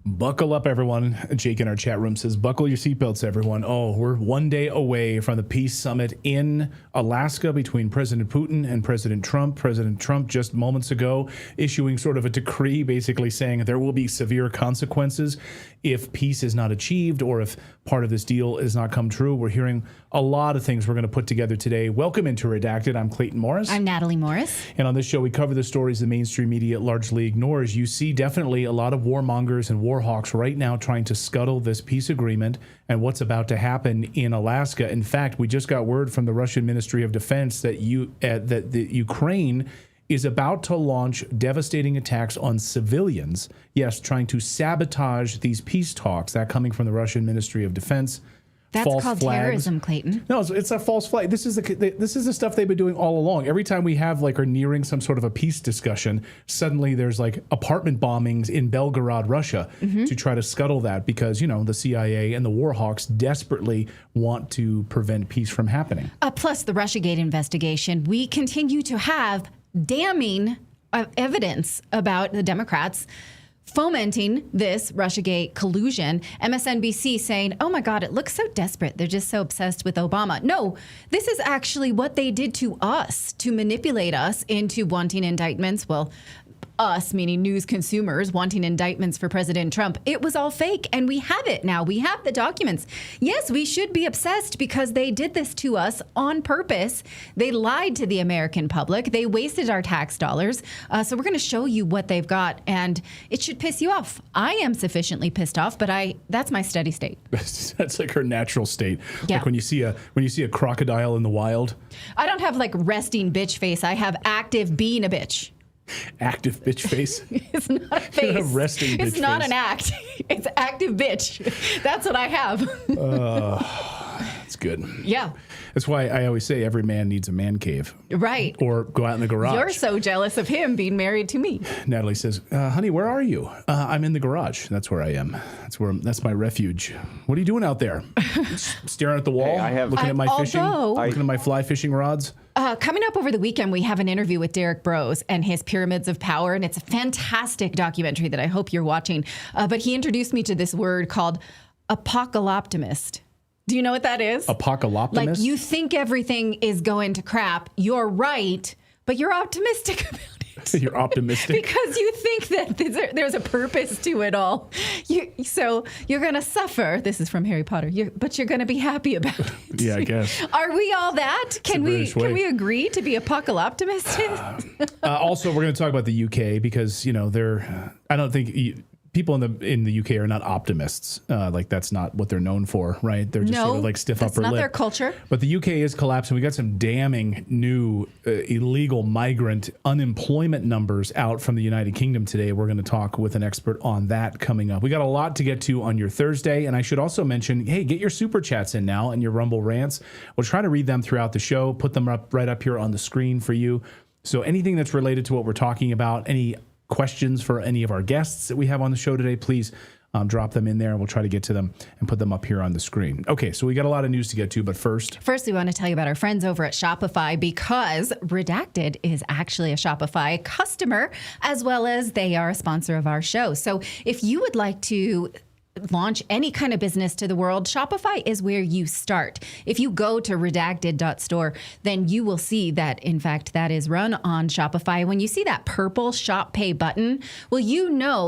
Buckle up, everyone. Jake in our chat room says, buckle your seatbelts, everyone. Oh, we're one day away from the peace summit in Alaska between President Putin and President Trump. President Trump just moments ago issuing sort of a decree basically saying there will be severe consequences if peace is not achieved or if part of this deal is not come true. We're hearing a lot of things we're going to put together today. Welcome into Redacted. I'm Clayton Morris. I'm Natalie Morris. And on this show, we cover the stories the mainstream media largely ignores. You see definitely a lot of warmongers and war hawks right now trying to scuttle this peace agreement and what's about to happen in Alaska. In fact, we just got word from the Russian Ministry of Defense that the Ukraine is about to launch devastating attacks on civilians. Yes, trying to sabotage these peace talks. That coming from the Russian Ministry of Defense. That's false called flags. Terrorism, Clayton. No, it's a false flag. This is the stuff they've been doing all along. Every time we have are nearing some sort of a peace discussion, suddenly there's apartment bombings in Belgorod, Russia, to try to scuttle that because the CIA and the war hawks desperately want to prevent peace from happening. Plus the Russiagate investigation, we continue to have damning evidence about the Democrats fomenting this Russiagate collusion. MSNBC saying, oh my God, it looks so desperate. They're just so obsessed with Obama. No, this is actually what they did to us to manipulate us into wanting indictments. Well, us, meaning news consumers, wanting indictments for President Trump. It was all fake, and we have it now. We have the documents. Yes, we should be obsessed because they did this to us on purpose. They lied to the American public. They wasted our tax dollars. So we're going to show you what they've got, and it should piss you off. I am sufficiently pissed off, but that's my steady state. That's like her natural state. Yeah. Like when you see a crocodile in the wild. I don't have resting bitch face. I have active being a bitch. Active bitch face. It's not a face. A resting bitch it's not face. an act. It's active bitch. That's what I have. That's good. Yeah. That's why I always say every man needs a man cave. Right. Or go out in the garage. You're so jealous of him being married to me. Natalie says, honey, where are you? I'm in the garage. That's where I am. That's my refuge. What are you doing out there? Staring at the wall? Hey, looking at my fishing? Looking at my fly fishing rods? Coming up over the weekend, we have an interview with Derek Brose and his Pyramids of Power, and it's a fantastic documentary that I hope you're watching. But he introduced me to this word called apocalyptimist. Do you know what that is? Apocalyptimist? Like you think everything is going to crap. You're right, but you're optimistic about it. You're optimistic? Because you think that there's a purpose to it all. So you're going to suffer. This is from Harry Potter. But you're going to be happy about it. Yeah, I guess. Are we all that? Can we agree to be apocalyptimists? Also, we're going to talk about the UK because, I don't think people in the UK are not optimists. That's not what they're known for, right? They're just sort of stiff upper lip. That's not their culture. But the UK is collapsing. We got some damning new illegal migrant unemployment numbers out from the United Kingdom today. We're going to talk with an expert on that coming up. We got a lot to get to on your Thursday. And I should also mention, hey, get your super chats in now and your Rumble rants. We'll try to read them throughout the show, put them right up here on the screen for you. So anything that's related to what we're talking about, any questions for any of our guests that we have on the show today, please drop them in there and we'll try to get to them and put them up here on the screen. Okay, so we got a lot of news to get to, but first we want to tell you about our friends over at Shopify because Redacted is actually a Shopify customer as well as they are a sponsor of our show. So if you would like to launch any kind of business to the world, Shopify is where you start. If you go to redacted.store, then you will see that, in fact, that is run on Shopify. When you see that purple Shop Pay button, well,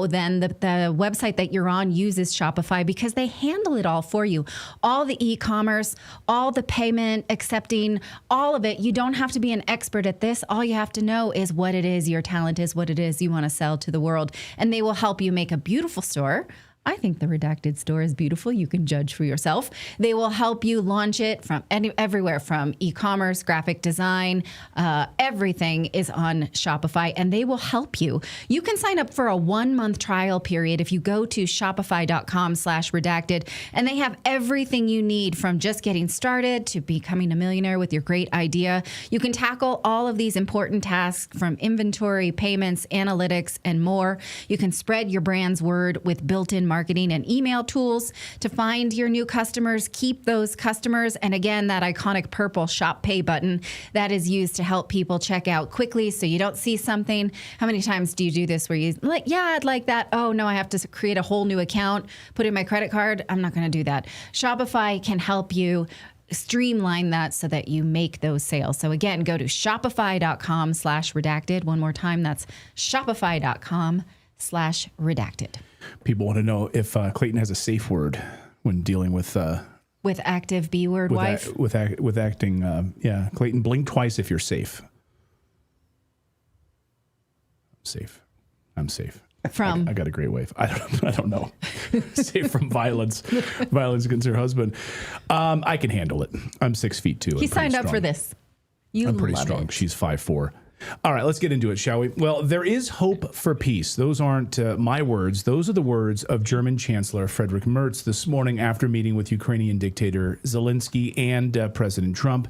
then the website that you're on uses Shopify because they handle it all for you. All the e-commerce, all the payment, accepting, all of it. You don't have to be an expert at this. All you have to know is what it is, your talent is, what it is you want to sell to the world. And they will help you make a beautiful store. I think the Redacted store is beautiful. You can judge for yourself. They will help you launch it from everywhere from e-commerce, graphic design. Everything is on Shopify, and they will help you. You can sign up for a 1-month trial period if you go to shopify.com/redacted, and they have everything you need from just getting started to becoming a millionaire with your great idea. You can tackle all of these important tasks from inventory, payments, analytics, and more. You can spread your brand's word with built-in marketing and email tools to find your new customers, keep those customers. And again, that iconic purple Shop Pay button that is used to help people check out quickly so you don't see something. How many times do you do this where you like, yeah, I'd like that. Oh, no, I have to create a whole new account, put in my credit card. I'm not going to do that. Shopify can help you streamline that so that you make those sales. So again, go to shopify.com/redacted. One more time, that's shopify.com/redacted. People want to know if Clayton has a safe word when dealing with active B word wife. With acting. Yeah, Clayton, blink twice if you're safe. Safe. I'm safe. From I got a great wife. I don't know. Safe from violence against her husband. I can handle it. I'm 6 feet 2. He signed up for this. I'm pretty strong. She's 5'4". All right, let's get into it, shall we? Well, there is hope for peace. Those aren't my words. Those are the words of German Chancellor Friedrich Merz this morning after meeting with Ukrainian dictator Zelensky and President Trump.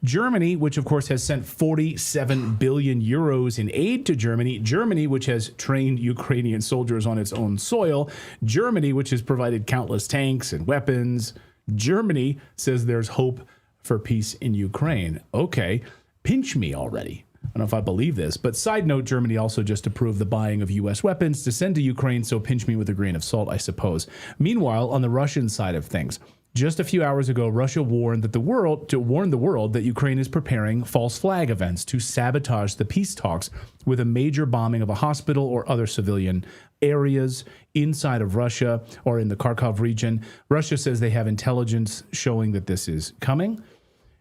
Germany, which of course has sent 47 billion euros in aid to Germany. Germany, which has trained Ukrainian soldiers on its own soil. Germany, which has provided countless tanks and weapons. Germany says there's hope for peace in Ukraine. Okay, pinch me already. I don't know if I believe this, but side note, Germany also just approved the buying of U.S. weapons to send to Ukraine, so pinch me with a grain of salt, I suppose. Meanwhile, on the Russian side of things, just a few hours ago, Russia warned the world that Ukraine is preparing false flag events to sabotage the peace talks with a major bombing of a hospital or other civilian areas inside of Russia or in the Kharkov region. Russia says they have intelligence showing that this is coming.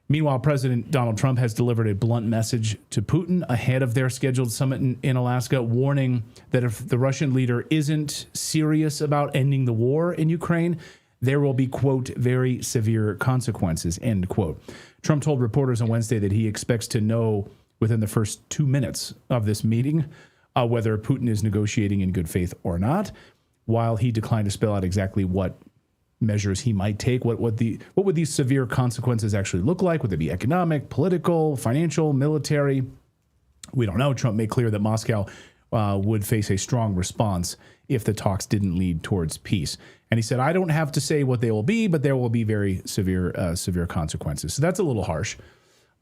Meanwhile, President Donald Trump has delivered a blunt message to Putin ahead of their scheduled summit in Alaska, warning that if the Russian leader isn't serious about ending the war in Ukraine, there will be, quote, very severe consequences, end quote. Trump told reporters on Wednesday that he expects to know within the first 2 minutes of this meeting whether Putin is negotiating in good faith or not, while he declined to spell out exactly what measures he might take. What would these severe consequences actually look like? Would they be economic, political, financial, military? We don't know. Trump made clear that Moscow would face a strong response if the talks didn't lead towards peace. And he said, I don't have to say what they will be, but there will be very severe consequences. So that's a little harsh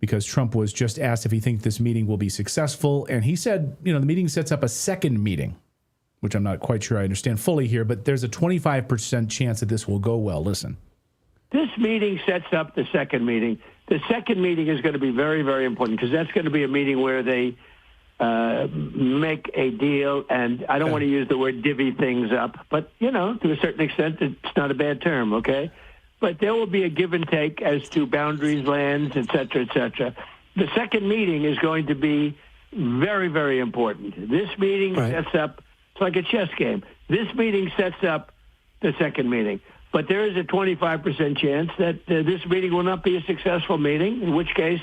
because Trump was just asked if he thinks this meeting will be successful. And he said, the meeting sets up a second meeting, which I'm not quite sure I understand fully here, but there's a 25% chance that this will go well. Listen. This meeting sets up the second meeting. The second meeting is going to be very, very important because that's going to be a meeting where they make a deal, and I don't want to use the word divvy things up, but, to a certain extent, it's not a bad term, okay? But there will be a give and take as to boundaries, lands, et cetera, et cetera. The second meeting is going to be very, very important. This meeting sets up, it's like a chess game. This meeting sets up the second meeting. But there is a 25% chance that this meeting will not be a successful meeting, in which case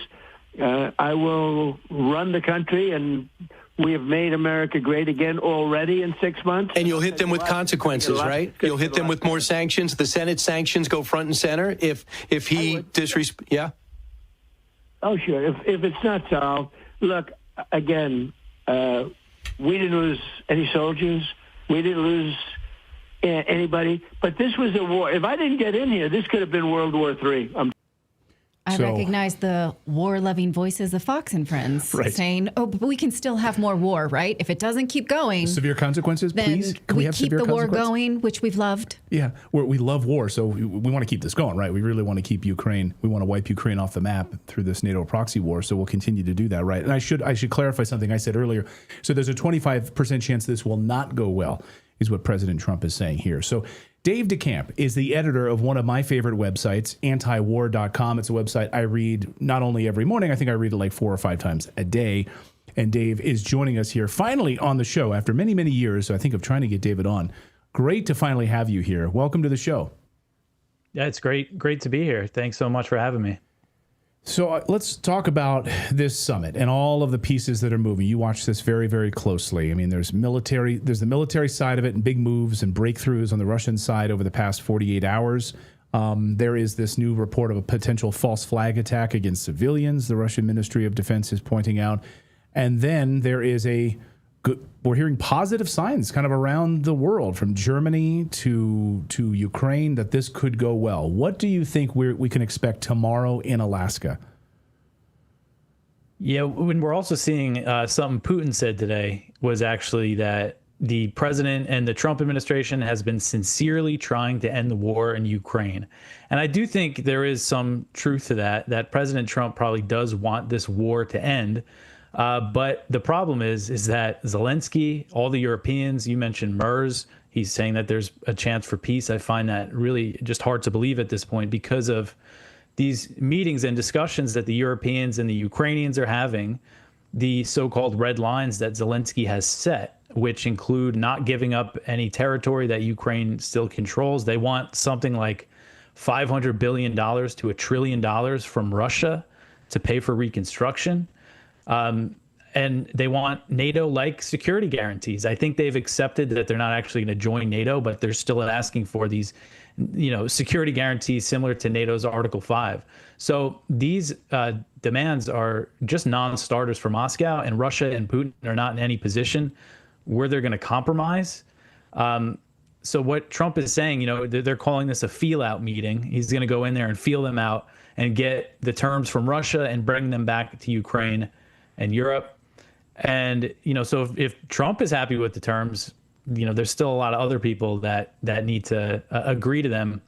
I will run the country, and we have made America great again already in 6 months. And you'll hit them with consequences, right? You'll hit them with more sanctions. The Senate sanctions go front and center if he disrespects. Yeah? Oh, sure. If it's not solved, look, again, we didn't lose any soldiers. We didn't lose anybody. But this was a war. If I didn't get in here, this could have been World War III. I recognize the war-loving voices of Fox and Friends saying, but we can still have more war, right? If it doesn't keep going. Severe consequences, then please? Can we have keep the war going, which we've loved. Yeah, we love war, so we want to keep this going, right? We really want to keep Ukraine. We want to wipe Ukraine off the map through this NATO proxy war, so we'll continue to do that, right? And I should clarify something I said earlier. So there's a 25% chance this will not go well, is what President Trump is saying here. So Dave DeCamp is the editor of one of my favorite websites, antiwar.com. It's a website I read not only every morning, I think I read it like 4 or 5 times a day. And Dave is joining us here finally on the show after many, many years. So I think of trying to get David on. Great to finally have you here. Welcome to the show. Yeah, it's great to be here. Thanks so much for having me. So let's talk about this summit and all of the pieces that are moving. You watch this very, very closely. I mean, there's the military side of it and big moves and breakthroughs on the Russian side over the past 48 hours. There is this new report of a potential false flag attack against civilians, the Russian Ministry of Defense is pointing out. And then there is a good, we're hearing positive signs kind of around the world, from Germany to Ukraine, that this could go well. What do you think we can expect tomorrow in Alaska? Yeah, when we're also seeing something Putin said today was actually that the president and the Trump administration has been sincerely trying to end the war in Ukraine. And I do think there is some truth to that President Trump probably does want this war to end. But the problem is that Zelensky, all the Europeans, you mentioned MERS, he's saying that there's a chance for peace. I find that really just hard to believe at this point because of these meetings and discussions that the Europeans and the Ukrainians are having, the so-called red lines that Zelensky has set, which include not giving up any territory that Ukraine still controls. They want something like $500 billion to $1 trillion from Russia to pay for reconstruction. And they want NATO-like security guarantees. I think they've accepted that they're not actually going to join NATO, but they're still asking for these, security guarantees similar to NATO's Article 5. So these demands are just non-starters for Moscow, and Russia and Putin are not in any position where they're going to compromise. So what Trump is saying, they're calling this a feel-out meeting. He's going to go in there and feel them out and get the terms from Russia and bring them back to Ukraine and Europe. And, so if Trump is happy with the terms, there's still a lot of other people that need to agree to them.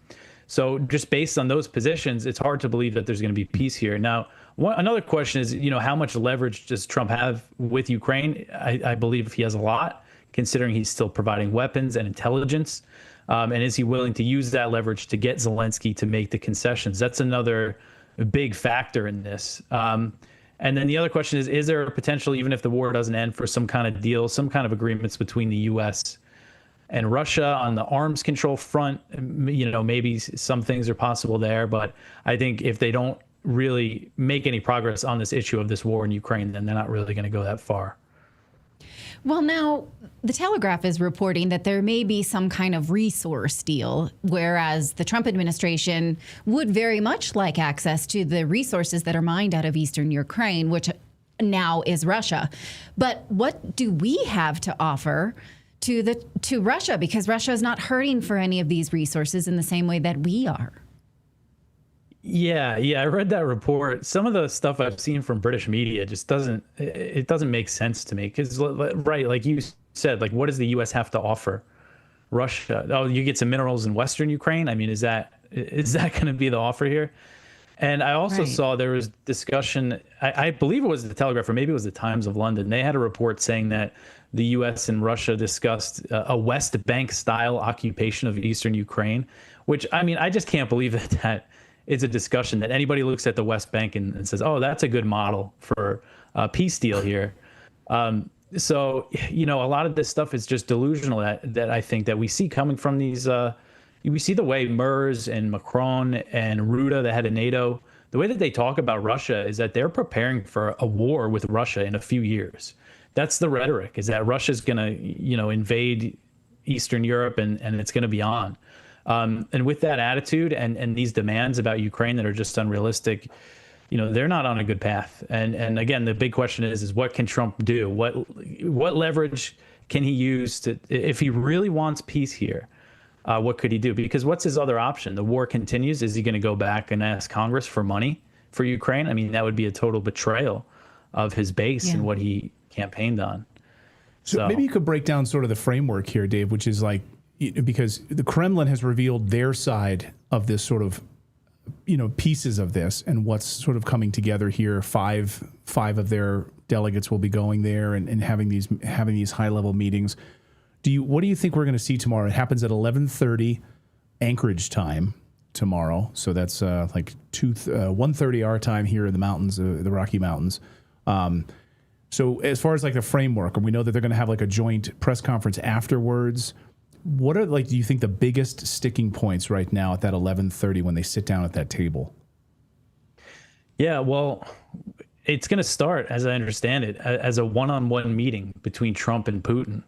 So just based on those positions, it's hard to believe that there's going to be peace here. Now, another question is, how much leverage does Trump have with Ukraine? I believe he has a lot, considering he's still providing weapons and intelligence. And is he willing to use that leverage to get Zelensky to make the concessions? That's another big factor in this. And then the other question is there a potential, even if the war doesn't end, for some kind of deal, some kind of agreements between the U.S. and Russia on the arms control front? Maybe some things are possible there. But I think if they don't really make any progress on this issue of this war in Ukraine, then they're not really going to go that far. Well, now, the Telegraph is reporting that there may be some kind of resource deal, whereas the Trump administration would very much like access to the resources that are mined out of eastern Ukraine, which now is Russia. But what do we have to offer to Russia? Because Russia is not hurting for any of these resources in the same way that we are. Yeah, I read that report. Some of the stuff I've seen from British media just doesn't make sense to me. Because, right, like you said, like, what does the U.S. have to offer Russia? Oh, you get some minerals in Western Ukraine? I mean, is that going to be the offer here? And I also saw there was discussion, I believe it was the Telegraph, or maybe it was the Times of London. They had a report saying that the U.S. and Russia discussed a West Bank-style occupation of eastern Ukraine, which, I mean, I just can't believe that it's a discussion that anybody looks at the West Bank and says, oh, that's a good model for a peace deal here. So, a lot of this stuff is just delusional that I think that we see coming from these, we see the way MERS and Macron and Ruda, the head of NATO, the way that they talk about Russia is that they're preparing for a war with Russia in a few years. That's the rhetoric, is that Russia's going to, invade Eastern Europe and it's going to be on. And with that attitude and these demands about Ukraine that are just unrealistic, they're not on a good path. And again, the big question is what can Trump do? What leverage can he use to, if he really wants peace here, what could he do? Because what's his other option? The war continues. Is he going to go back and ask Congress for money for Ukraine? I mean, that would be a total betrayal of his base and what he campaigned on. So maybe you could break down sort of the framework here, Dave, which is like, because the Kremlin has revealed their side of this sort of, pieces of this and what's sort of coming together here. Five of their delegates will be going there and having these high level meetings. What do you think we're going to see tomorrow? It happens at 11:30 Anchorage time tomorrow. So that's like 1:30 our time here in the mountains, the Rocky Mountains. So as far as like the framework, and we know that they're going to have like a joint press conference afterwards. What are, do you think, the biggest sticking points right now at that 11:30 when they sit down at that table? Yeah, well, it's going to start, as I understand it, as a one-on-one meeting between Trump and Putin.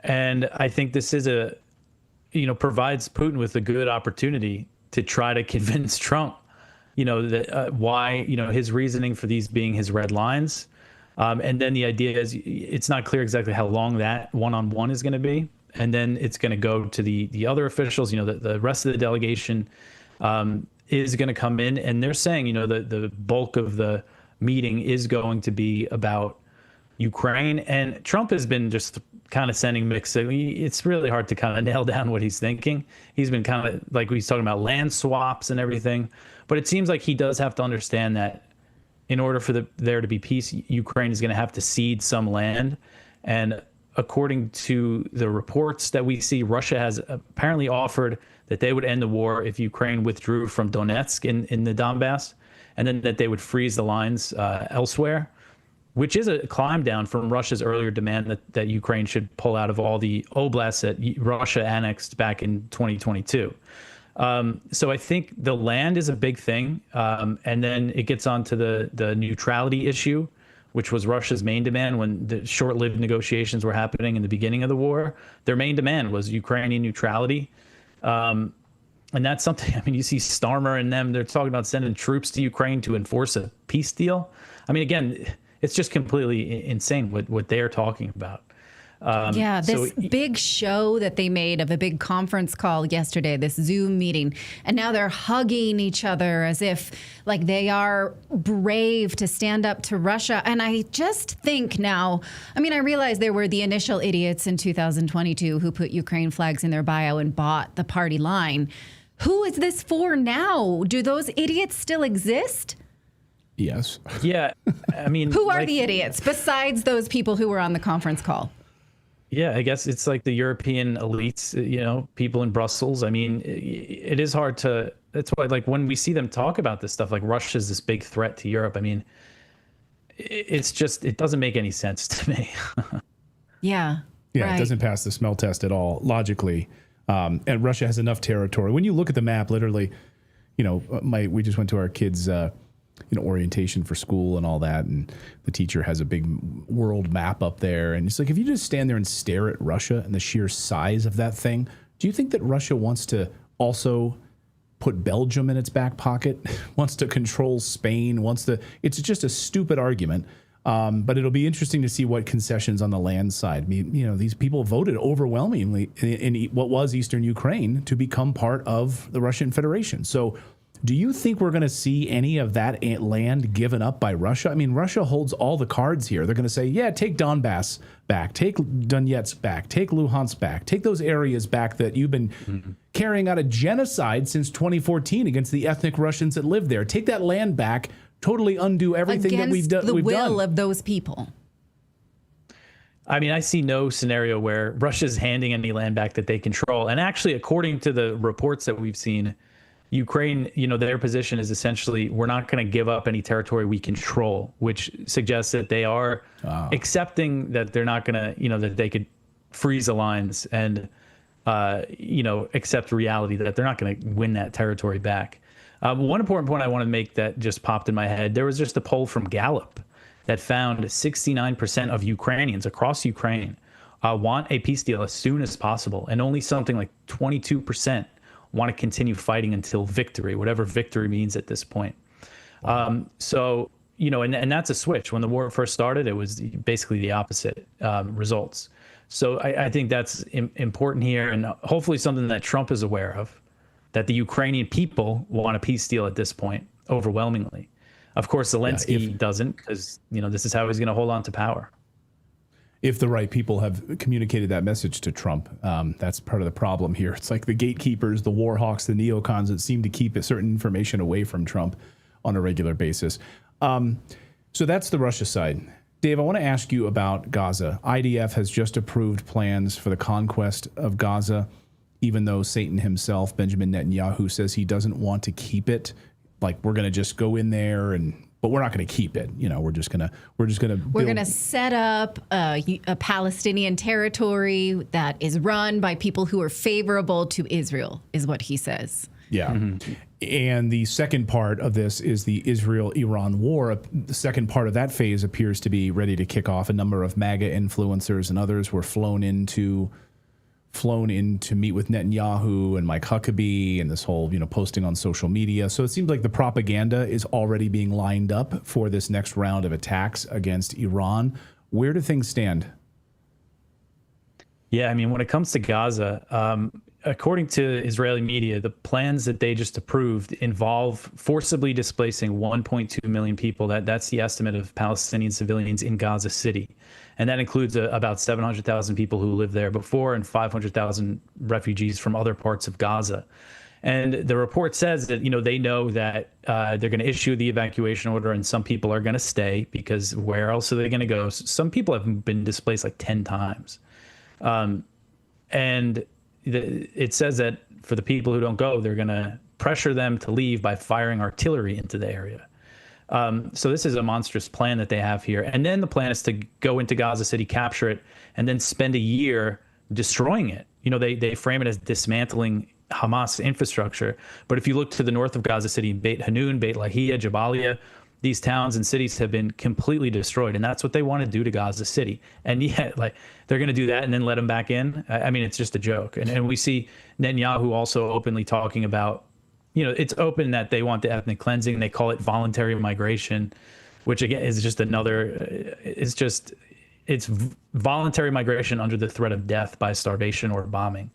And I think this is provides Putin with a good opportunity to try to convince Trump, that why, his reasoning for these being his red lines. And then the idea is it's not clear exactly how long that one-on-one is going to be. And then it's going to go to the other officials. The rest of the delegation is going to come in, and they're saying, the bulk of the meeting is going to be about Ukraine. And Trump has been just kind of sending mixed signals. It's really hard to kind of nail down what he's thinking. He's been kind of like he's talking about land swaps and everything. But it seems like he does have to understand that in order for there to be peace, Ukraine is going to have to cede some land. And according to the reports that we see, Russia has apparently offered that they would end the war if Ukraine withdrew from Donetsk in the Donbass, and then that they would freeze the lines elsewhere, which is a climb down from Russia's earlier demand that Ukraine should pull out of all the oblasts that Russia annexed back in 2022. So I think the land is a big thing. And then it gets onto the neutrality issue, which was Russia's main demand when the short-lived negotiations were happening in the beginning of the war. Their main demand was Ukrainian neutrality. And that's something, you see Starmer and them, they're talking about sending troops to Ukraine to enforce a peace deal. Again, it's just completely insane what they're talking about. This big show that they made of a big conference call yesterday, this Zoom meeting, and now they're hugging each other as if like they are brave to stand up to Russia. And I just think now, I realize there were the initial idiots in 2022 who put Ukraine flags in their bio and bought the party line. Who is this for now? Do those idiots still exist? Yes. Yeah. Who are the idiots besides those people who were on the conference call? Yeah, I guess it's like the European elites, people in Brussels. It is hard to, that's why, like, when we see them talk about this stuff, like Russia's this big threat to Europe, it's just, it doesn't make any sense to me. Yeah. Yeah, right. It doesn't pass the smell test at all, logically. And Russia has enough territory. When you look at the map, literally, we just went to our kids' orientation for school and all that, and the teacher has a big world map up there, and it's like, if you just stand there and stare at Russia and the sheer size of that thing, do you think that Russia wants to also put Belgium in its back pocket, wants to control Spain, it's just a stupid argument, but it'll be interesting to see what concessions on the land side. These people voted overwhelmingly in what was Eastern Ukraine to become part of the Russian Federation. So do you think we're going to see any of that land given up by Russia? Russia holds all the cards here. They're going to say, yeah, take Donbass back, take Donetsk back, take Luhansk back, take those areas back that you've been carrying out a genocide since 2014 against the ethnic Russians that live there. Take that land back, totally undo everything that we've done. The will of those people. I see no scenario where Russia's handing any land back that they control. And actually, according to the reports that we've seen, Ukraine, their position is essentially, we're not going to give up any territory we control, which suggests that they are accepting that they're not going to, that they could freeze the lines and, accept reality that they're not going to win that territory back. One important point I want to make that just popped in my head, there was just a poll from Gallup that found 69% of Ukrainians across Ukraine want a peace deal as soon as possible, and only something like 22% want to continue fighting until victory, whatever victory means at this point. Wow. And that's a switch. When the war first started, it was basically the opposite results. So I think that's important here, and hopefully something that Trump is aware of, that the Ukrainian people want a peace deal at this point, overwhelmingly. Of course, Zelensky doesn't, because this is how he's going to hold on to power. If the right people have communicated that message to Trump, that's part of the problem here. It's like the gatekeepers, the war hawks, the neocons that seem to keep a certain information away from Trump on a regular basis. So that's the Russia side. Dave, I want to ask you about Gaza. IDF has just approved plans for the conquest of Gaza, even though Satan himself, Benjamin Netanyahu, says he doesn't want to keep it. Like, we're going to just go in there but we're not going to keep it. We're going to set up a Palestinian territory that is run by people who are favorable to Israel, is what he says. Yeah. Mm-hmm. And the second part of this is the Israel-Iran war. The second part of that phase appears to be ready to kick off. A number of MAGA influencers and others were flown into flown in to meet with Netanyahu and Mike Huckabee and this whole, posting on social media. So it seems like the propaganda is already being lined up for this next round of attacks against Iran. Where do things stand? Yeah, I mean, when it comes to Gaza, according to Israeli media, the plans that they just approved involve forcibly displacing 1.2 million people. That's the estimate of Palestinian civilians in Gaza City. And that includes about 700,000 people who lived there before and 500,000 refugees from other parts of Gaza. And the report says that, they know that they're going to issue the evacuation order and some people are going to stay because where else are they going to go? Some people have been displaced like 10 times. It says that for the people who don't go, they're going to pressure them to leave by firing artillery into the area. So this is a monstrous plan that they have here. And then the plan is to go into Gaza City, capture it, and then spend a year destroying it. They frame it as dismantling Hamas infrastructure. But if you look to the north of Gaza City, Beit Hanun, Beit Lahia, Jabalia, these towns and cities have been completely destroyed. And that's what they want to do to Gaza City. And yet, they're going to do that and then let them back in. I mean, it's just a joke. And we see Netanyahu also openly talking about, it's open that they want the ethnic cleansing. They call it voluntary migration, which again is just it's voluntary migration under the threat of death by starvation or bombing.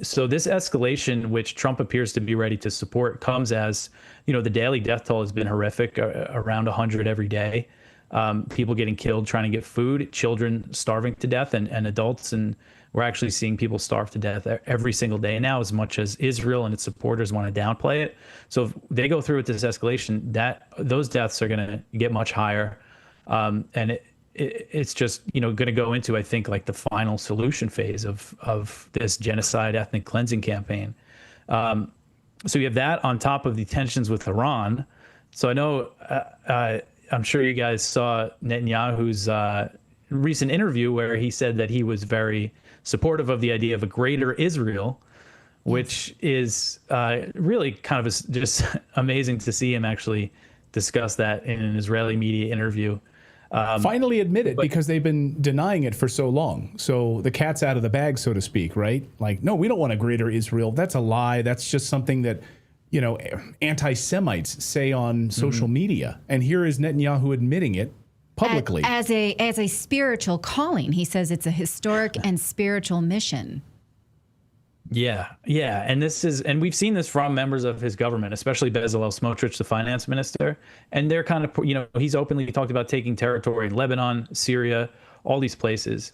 So this escalation, which Trump appears to be ready to support, comes as, the daily death toll has been horrific, around 100 every day. People getting killed trying to get food, children starving to death, and adults. And we're actually seeing people starve to death every single day now, as much as Israel and its supporters want to downplay it. So if they go through with this escalation, those deaths are going to get much higher. And it's just, going to go into, I think, like the final solution phase of this genocide ethnic cleansing campaign. So you have that on top of the tensions with Iran. So I know, I'm sure you guys saw Netanyahu's recent interview where he said that he was very supportive of the idea of a greater Israel, which is really kind of just amazing to see him actually discuss that in an Israeli media interview. Finally admit it, because they've been denying it for so long. So the cat's out of the bag, so to speak, right? Like, no, we don't want a greater Israel. That's a lie. That's just something that, anti-Semites say on social media. And here is Netanyahu admitting it publicly. As a spiritual calling. He says it's a historic and spiritual mission. Yeah. And we've seen this from members of his government, especially Bezalel Smotrich, the finance minister. And they're kind of, he's openly talked about taking territory in Lebanon, Syria, all these places.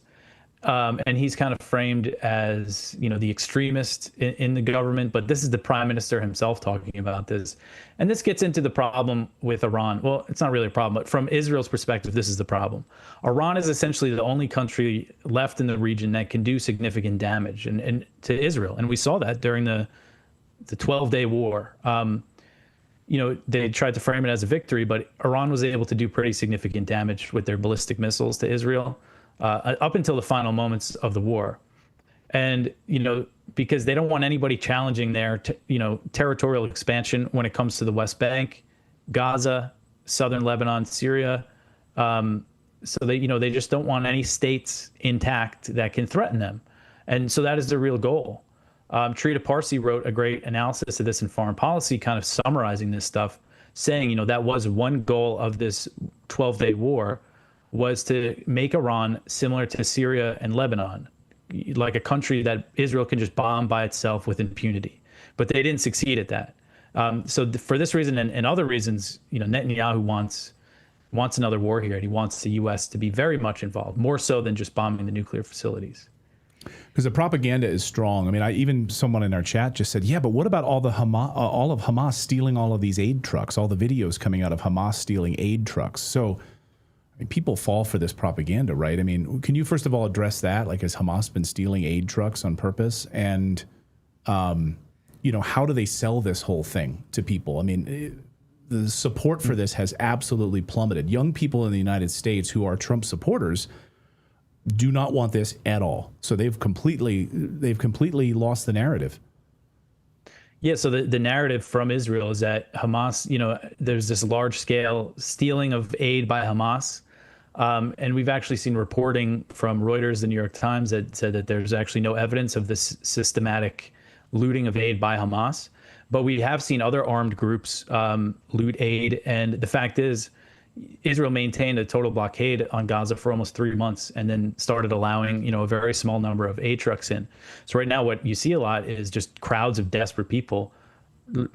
And he's kind of framed as, the extremist in the government. But this is the prime minister himself talking about this. And this gets into the problem with Iran. Well, it's not really a problem, but from Israel's perspective, this is the problem. Iran is essentially the only country left in the region that can do significant damage and to Israel. And we saw that during the 12-day war. They tried to frame it as a victory, but Iran was able to do pretty significant damage with their ballistic missiles to Israel up until the final moments of the war. And, because they don't want anybody challenging their, territorial expansion when it comes to the West Bank, Gaza, southern Lebanon, Syria. So they just don't want any states intact that can threaten them. And so that is their real goal. Trita Parsi wrote a great analysis of this in Foreign Policy, kind of summarizing this stuff, saying, that was one goal of this 12-day war, was to make Iran similar to Syria and Lebanon, like a country that Israel can just bomb by itself with impunity. But they didn't succeed at that. So for this reason and other reasons, Netanyahu wants another war here, and he wants the U.S. to be very much involved, more so than just bombing the nuclear facilities. Because the propaganda is strong. I mean, even someone in our chat just said, yeah, but what about all of Hamas stealing all of these aid trucks, all the videos coming out of Hamas stealing aid trucks? So people fall for this propaganda, right? I mean, can you first of all address that? Like, has Hamas been stealing aid trucks on purpose? And, how do they sell this whole thing to people? I mean, the support for this has absolutely plummeted. Young people in the United States who are Trump supporters do not want this at all. So they've completely lost the narrative. Yeah, so the narrative from Israel is that Hamas, there's this large scale stealing of aid by Hamas. And we've actually seen reporting from Reuters, the New York Times, that said that there's actually no evidence of this systematic looting of aid by Hamas. But we have seen other armed groups loot aid. And the fact is, Israel maintained a total blockade on Gaza for almost 3 months and then started allowing, a very small number of aid trucks in. So right now what you see a lot is just crowds of desperate people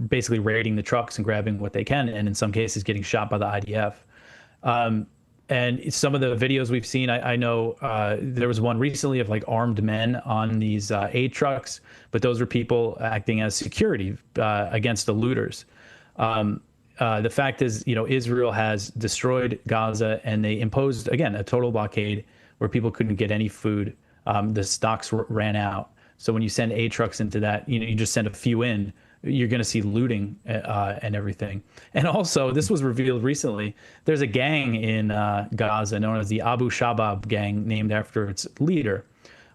basically raiding the trucks and grabbing what they can, and in some cases getting shot by the IDF. And some of the videos we've seen, I know there was one recently of like armed men on these aid trucks, but those were people acting as security against the looters. The fact is, Israel has destroyed Gaza, and they imposed, again, a total blockade where people couldn't get any food. The stocks ran out. So when you send aid trucks into that, you just send a few in, you're going to see looting and everything. And also, this was revealed recently, there's a gang in Gaza known as the Abu Shabab gang, named after its leader.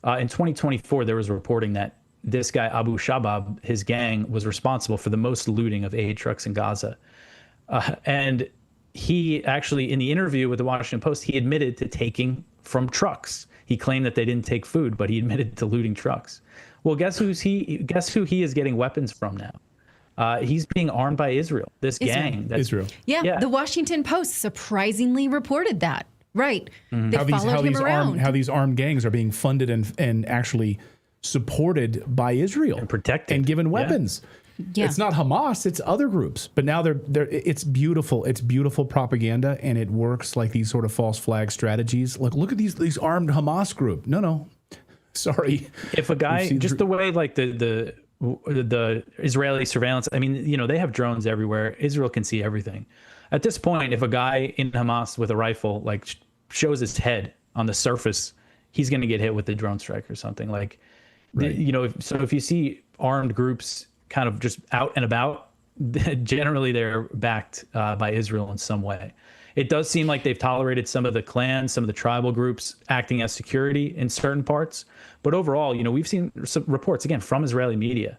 In 2024, there was reporting that this guy, Abu Shabab, his gang, was responsible for the most looting of aid trucks in Gaza. And he actually, in the interview with the Washington Post, he admitted to taking from trucks. He claimed that they didn't take food, but he admitted to looting trucks. Well, guess who he is getting weapons from now? He's being armed by Israel, this gang. Israel. Yeah, the Washington Post surprisingly reported that. Right. They followed him around. How these armed gangs are being funded and actually supported by Israel. And protected. And given weapons. Yeah. It's not Hamas, it's other groups. But now it's beautiful. It's beautiful propaganda, and it works like these sort of false flag strategies. Like, look at these armed Hamas group. No. Sorry. If a guy, just the way like the Israeli surveillance, I mean, they have drones everywhere. Israel can see everything. At this point, if a guy in Hamas with a rifle like shows his head on the surface, he's going to get hit with a drone strike or something. Like, right. If you see armed groups kind of just out and about, generally they're backed by Israel in some way. It does seem like they've tolerated some of the clans, some of the tribal groups acting as security in certain parts. But overall, we've seen some reports, again, from Israeli media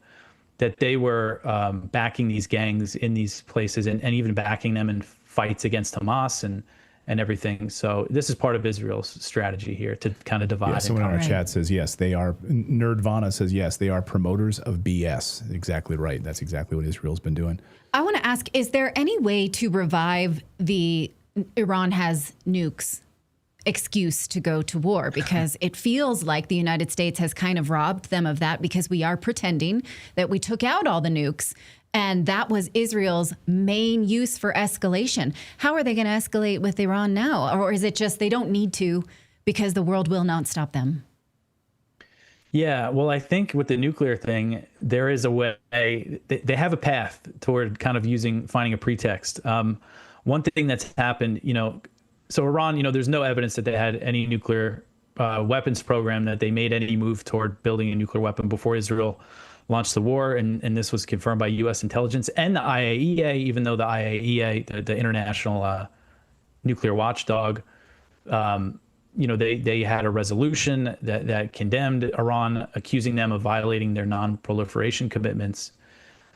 that they were backing these gangs in these places and even backing them in fights against Hamas and everything. So this is part of Israel's strategy here to kind of divide. Yeah, someone in our chat says, yes, they are. Nerdvana says, yes, they are promoters of BS. Exactly right. That's exactly what Israel's been doing. I want to ask, is there any way to revive the Iran has nukes excuse to go to war? Because it feels like the United States has kind of robbed them of that, because we are pretending that we took out all the nukes. And that was Israel's main use for escalation. How are they going to escalate with Iran now? Or is it just they don't need to because the world will not stop them? Yeah, well, I think with the nuclear thing, there is a way. They have a path toward kind of finding a pretext. One thing that's happened, so Iran, there's no evidence that they had any nuclear weapons program, that they made any move toward building a nuclear weapon before Israel launched the war. And this was confirmed by U.S. intelligence and the IAEA, even though the IAEA, the International Nuclear Watchdog, they had a resolution that condemned Iran, accusing them of violating their non-proliferation commitments.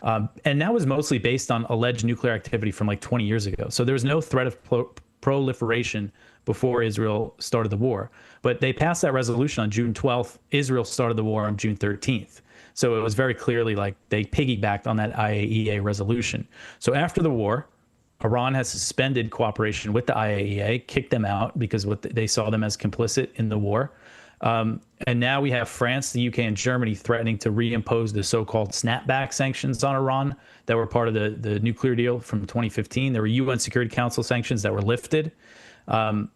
And that was mostly based on alleged nuclear activity from like 20 years ago. So there was no threat of proliferation before Israel started the war. But they passed that resolution on June 12th. Israel started the war on June 13th. So it was very clearly like they piggybacked on that IAEA resolution. So after the war, Iran has suspended cooperation with the IAEA, kicked them out because they saw them as complicit in the war. And now we have France, the UK, and Germany threatening to reimpose the so-called snapback sanctions on Iran that were part of the nuclear deal from 2015. There were UN Security Council sanctions that were lifted. And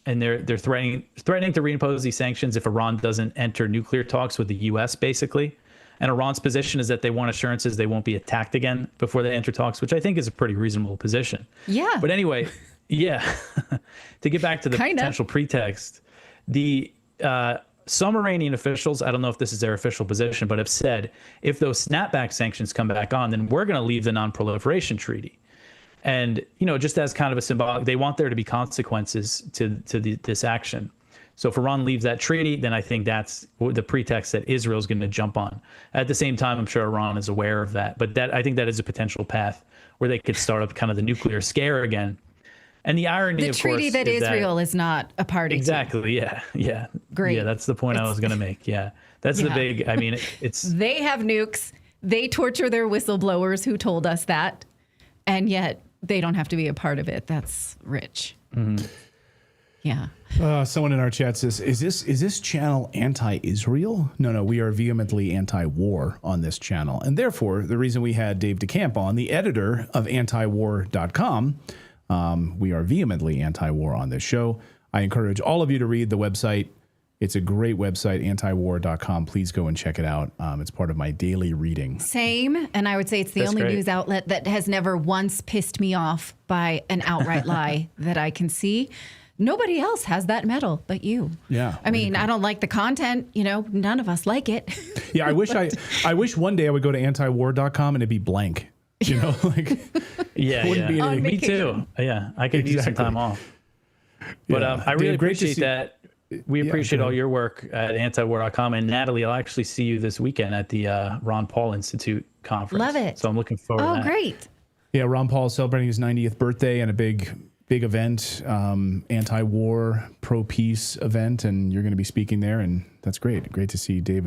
they're threatening to reimpose these sanctions if Iran doesn't enter nuclear talks with the US, basically. And Iran's position is that they want assurances they won't be attacked again before they enter talks, which I think is a pretty reasonable position. Yeah. But anyway, yeah, to get back to the potential pretext, some Iranian officials, I don't know if this is their official position, but have said if those snapback sanctions come back on, then we're going to leave the non-proliferation treaty. And, just as kind of a symbolic, they want there to be consequences to this action. So if Iran leaves that treaty, then I think that's the pretext that Israel is going to jump on. At the same time, I'm sure Iran is aware of that. But I think that is a potential path where they could start up kind of the nuclear scare again. And the irony, The of treaty course, that is Israel is not a party to. exactly. Yeah. Great. Yeah, that's the point I was going to make. Yeah, that's the Yeah. big. I mean, it's They have nukes. They torture their whistleblowers who told us that. And yet they don't have to be a part of it. That's rich. Mm-hmm. Yeah. Someone in our chat says, is this channel anti-Israel? No, we are vehemently anti-war on this channel. And therefore, the reason we had Dave DeCamp on, the editor of antiwar.com, we are vehemently anti-war on this show. I encourage all of you to read the website. It's a great website, antiwar.com. Please go and check it out. It's part of my daily reading. Same. And I would say it's the That's only great. news outlet that has never once pissed me off by an outright lie that I can see. Nobody else has that medal but you. Yeah. I mean, I don't like the content. None of us like it. Yeah, I wish one day I would go to antiwar.com and it'd be blank. Like yeah. wouldn't be On anything. Me too. Yeah, I could use some Exactly. time off. But Yeah. I really Dave, great to appreciate see- that. We appreciate all your work at antiwar.com. And Natalie, I'll actually see you this weekend at the Ron Paul Institute conference. Love it. So I'm looking forward to Oh, that. great. Yeah, Ron Paul is celebrating his 90th birthday and a big event, anti-war, pro-peace event, and you're going to be speaking there, and that's great. Great to see Dave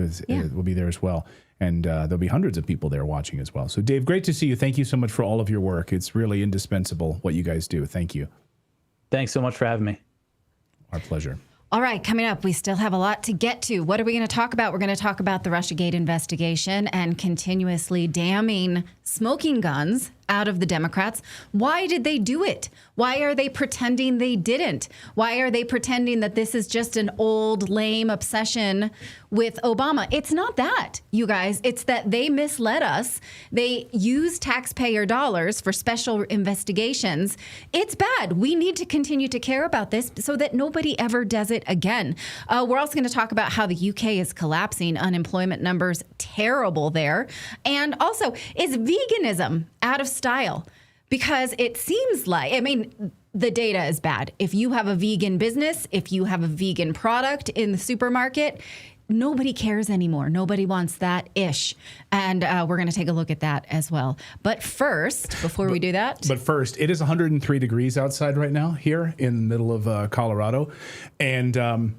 will be there as well, and there'll be hundreds of people there watching as well. So, Dave, great to see you. Thank you so much for all of your work. It's really indispensable what you guys do. Thank you. Thanks so much for having me. Our pleasure. All right, coming up, we still have a lot to get to. What are we going to talk about? We're going to talk about the Russiagate investigation and continuously damning smoking guns out of the Democrats. Why did they do it? Why are they pretending they didn't? Why are they pretending that this is just an old, lame obsession with Obama? It's not that, you guys. It's that they misled us. They use taxpayer dollars for special investigations. It's bad. We need to continue to care about this so that nobody ever does it again. We're also going to talk about how the UK is collapsing. Unemployment numbers terrible there. And also, is veganism out of style? Because it seems like, the data is bad. If you have a vegan business, if you have a vegan product in the supermarket, nobody cares anymore. Nobody wants that ish. And we're going to take a look at that as well. But first, before we do that. But first, it is 103 degrees outside right now here in the middle of Colorado. And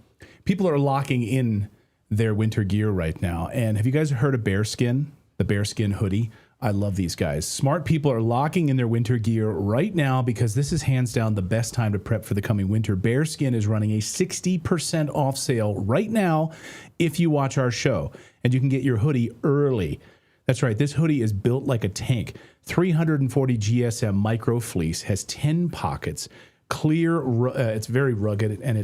people are locking in their winter gear right now. And have you guys heard of Bearskin, the Bearskin hoodie? I love these guys. Smart people are locking in their winter gear right now because this is hands down the best time to prep for the coming winter. Bearskin is running a 60% off sale right now if you watch our show. And you can get your hoodie early. That's right. This hoodie is built like a tank. 340 GSM micro fleece, has 10 pockets, clear. It's very rugged, and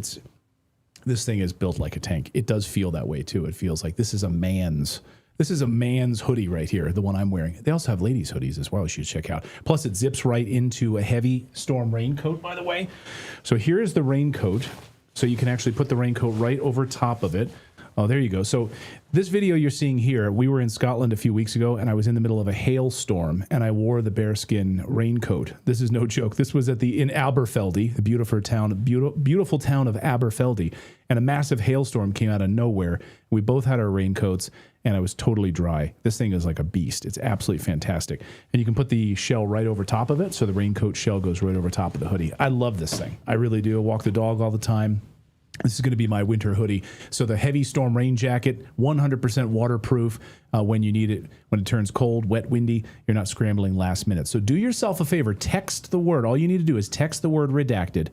this thing is built like a tank. It does feel that way too. It feels like this is a man's hoodie right here, the one I'm wearing. They also have ladies' hoodies as well, you should check out. Plus, it zips right into a heavy storm raincoat, by the way. So here's the raincoat. So you can actually put the raincoat right over top of it. Oh, there you go. So this video you're seeing here, we were in Scotland a few weeks ago, and I was in the middle of a hailstorm, and I wore the bearskin raincoat. This is no joke. This was in Aberfeldy, the beautiful town of Aberfeldy, and a massive hailstorm came out of nowhere. We both had our raincoats, and I was totally dry. This thing is like a beast. It's absolutely fantastic. And you can put the shell right over top of it, so the raincoat shell goes right over top of the hoodie. I love this thing. I really do. I walk the dog all the time. This is going to be my winter hoodie. So the heavy storm rain jacket, 100% waterproof when you need it. When it turns cold, wet, windy, you're not scrambling last minute. So do yourself a favor. Text the word. All you need to do is text the word redacted.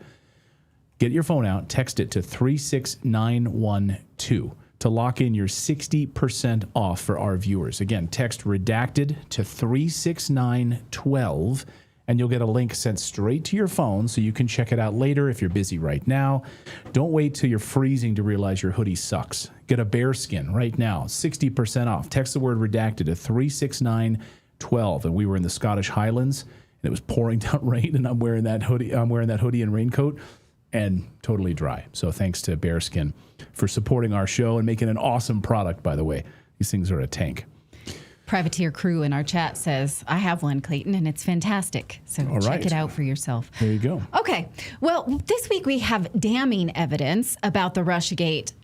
Get your phone out. Text it to 36912 to lock in your 60% off for our viewers. Again, text redacted to 36912. And you'll get a link sent straight to your phone so you can check it out later if you're busy right now. Don't wait till you're freezing to realize your hoodie sucks. Get a bearskin right now, 60% off. Text the word redacted to 36912. And we were in the Scottish Highlands, and it was pouring down rain, and I'm wearing that hoodie and raincoat, and totally dry. So thanks to Bearskin for supporting our show and making an awesome product, by the way. These things are a tank. Privateer Crew in our chat says, I have one, Clayton, and it's fantastic. So check it out for yourself. There you go. Okay. Well, this week we have damning evidence about the Russiagate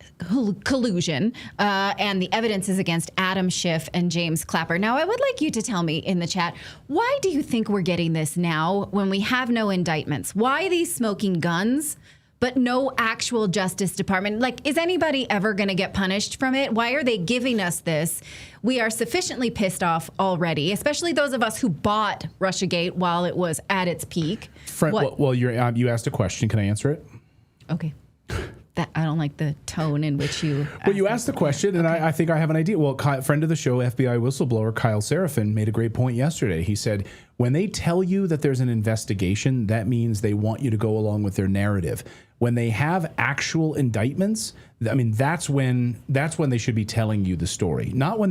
collusion, and the evidence is against Adam Schiff and James Clapper. Now, I would like you to tell me in the chat, why do you think we're getting this now when we have no indictments? Why these smoking guns, but no actual Justice Department? Like, is anybody ever going to get punished from it? Why are they giving us this? We are sufficiently pissed off already, especially those of us who bought Russiagate while it was at its peak. Well, you asked a question. Can I answer it? Okay. I don't like the tone in which you. Well, you asked the question, and I think I have an idea. Well, friend of the show, FBI whistleblower Kyle Seraphin, made a great point yesterday. He said, when they tell you that there's an investigation, that means they want you to go along with their narrative. When they have actual indictments, I mean, that's when they should be telling you the story, not when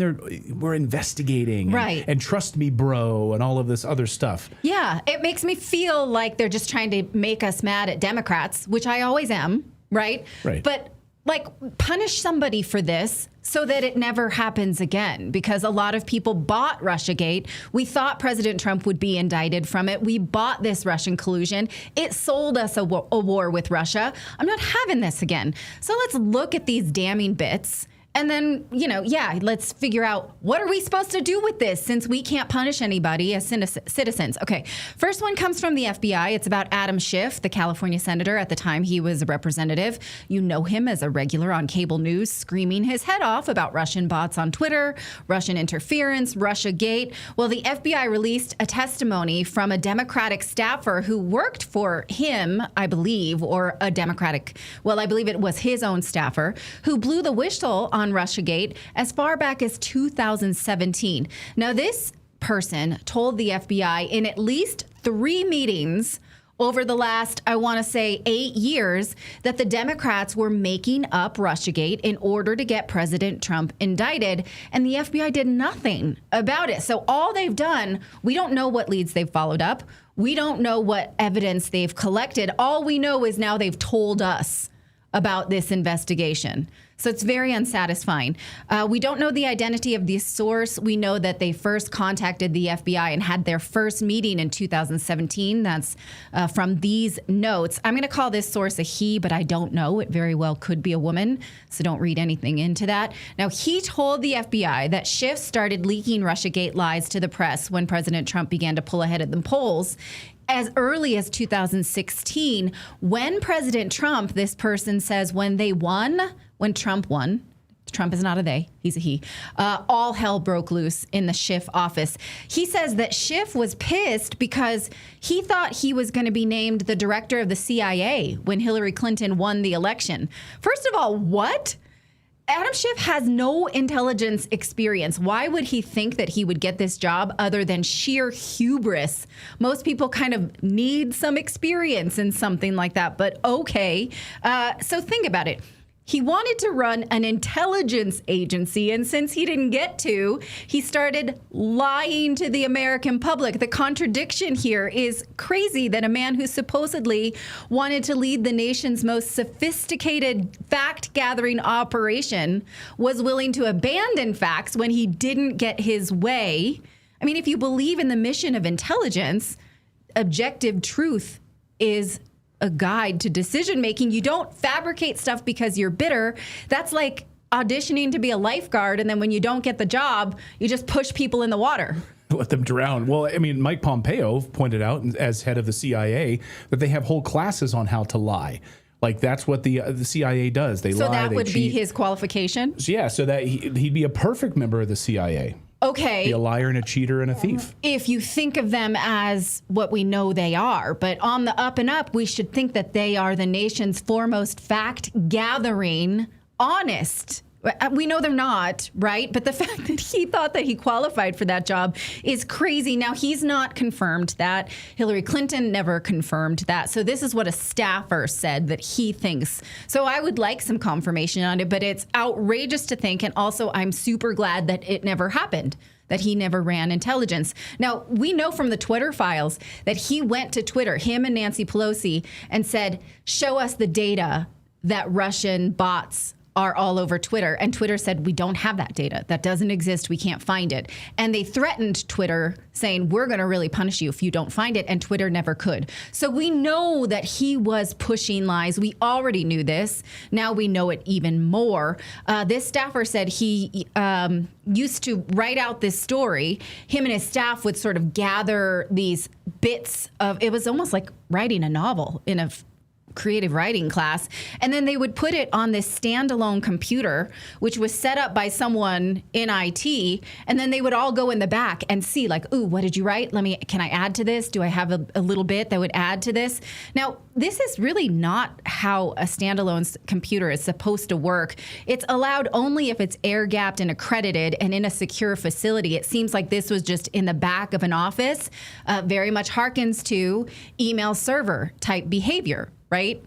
we're investigating, right? And trust me, bro, and all of this other stuff. Yeah, it makes me feel like they're just trying to make us mad at Democrats, which I always am. Right? But like, punish somebody for this so that it never happens again, because a lot of people bought Russiagate. We thought President Trump would be indicted from it. We bought this Russian collusion. It sold us a war with Russia. I'm not having this again. So let's look at these damning bits. And then, let's figure out, what are we supposed to do with this since we can't punish anybody as citizens? Okay, first one comes from the FBI. It's about Adam Schiff, the California senator. At the time, he was a representative. You know him as a regular on cable news, screaming his head off about Russian bots on Twitter, Russian interference, Russiagate. Well, the FBI released a testimony from a Democratic staffer who worked for him, I believe, or I believe it was his own staffer, who blew the whistle on Russiagate as far back as 2017. Now, this person told the FBI in at least 3 meetings over the last, I want to say, 8 years, that the Democrats were making up Russiagate in order to get President Trump indicted, and the FBI did nothing about it. So all they've done, we don't know what leads they've followed up. We don't know what evidence they've collected. All we know is now they've told us about this investigation. So it's very unsatisfying. We don't know the identity of the source. We know that they first contacted the FBI and had their first meeting in 2017. That's from these notes. I'm going to call this source a he, but I don't know. It very well could be a woman, so don't read anything into that. Now, he told the FBI that Schiff started leaking Russiagate lies to the press when President Trump began to pull ahead of the polls. As early as 2016, when President Trump, this person says, when Trump won, Trump is not a they, he's a he, all hell broke loose in the Schiff office. He says that Schiff was pissed because he thought he was going to be named the director of the CIA when Hillary Clinton won the election. First of all, what? Adam Schiff has no intelligence experience. Why would he think that he would get this job other than sheer hubris? Most people kind of need some experience in something like that, but okay. So think about it. He wanted to run an intelligence agency, and since he didn't get to, he started lying to the American public. The contradiction here is crazy that a man who supposedly wanted to lead the nation's most sophisticated fact-gathering operation was willing to abandon facts when he didn't get his way. I mean, if you believe in the mission of intelligence, objective truth is a guide to decision making. You don't fabricate stuff because you're bitter. That's like auditioning to be a lifeguard, and then when you don't get the job, you just push people in the water. Let them drown. Well, I mean, Mike Pompeo pointed out, as head of the CIA, that they have whole classes on how to lie. Like, that's what the CIA does. They lie, so that they would cheat. Be his qualification? Yeah, so that he'd be a perfect member of the CIA. Okay. Be a liar and a cheater and a thief. If you think of them as what we know they are, but on the up and up, we should think that they are the nation's foremost fact-gathering, honest. We know they're not, right? But the fact that he thought that he qualified for that job is crazy. Now, he's not confirmed that. Hillary Clinton never confirmed that. So this is what a staffer said that he thinks. So I would like some confirmation on it, but it's outrageous to think. And also, I'm super glad that it never happened, that he never ran intelligence. Now, we know from the Twitter files that he went to Twitter, him and Nancy Pelosi, and said, show us the data that Russian bots are all over Twitter. And Twitter said, we don't have that data. That doesn't exist. We can't find it. And they threatened Twitter saying, we're going to really punish you if you don't find it. And Twitter never could. So we know that he was pushing lies. We already knew this. Now we know it even more. This staffer said he used to write out this story. Him and his staff would sort of gather these bits of, it was almost like writing a novel in a creative writing class, and then they would put it on this standalone computer, which was set up by someone in IT, and then they would all go in the back and see, like, ooh, what did you write? Can I add to this? Do I have a little bit that would add to this? Now, this is really not how a standalone computer is supposed to work. It's allowed only if it's air-gapped and accredited and in a secure facility. It seems like this was just in the back of an office, very much harkens to email server type behavior. Right?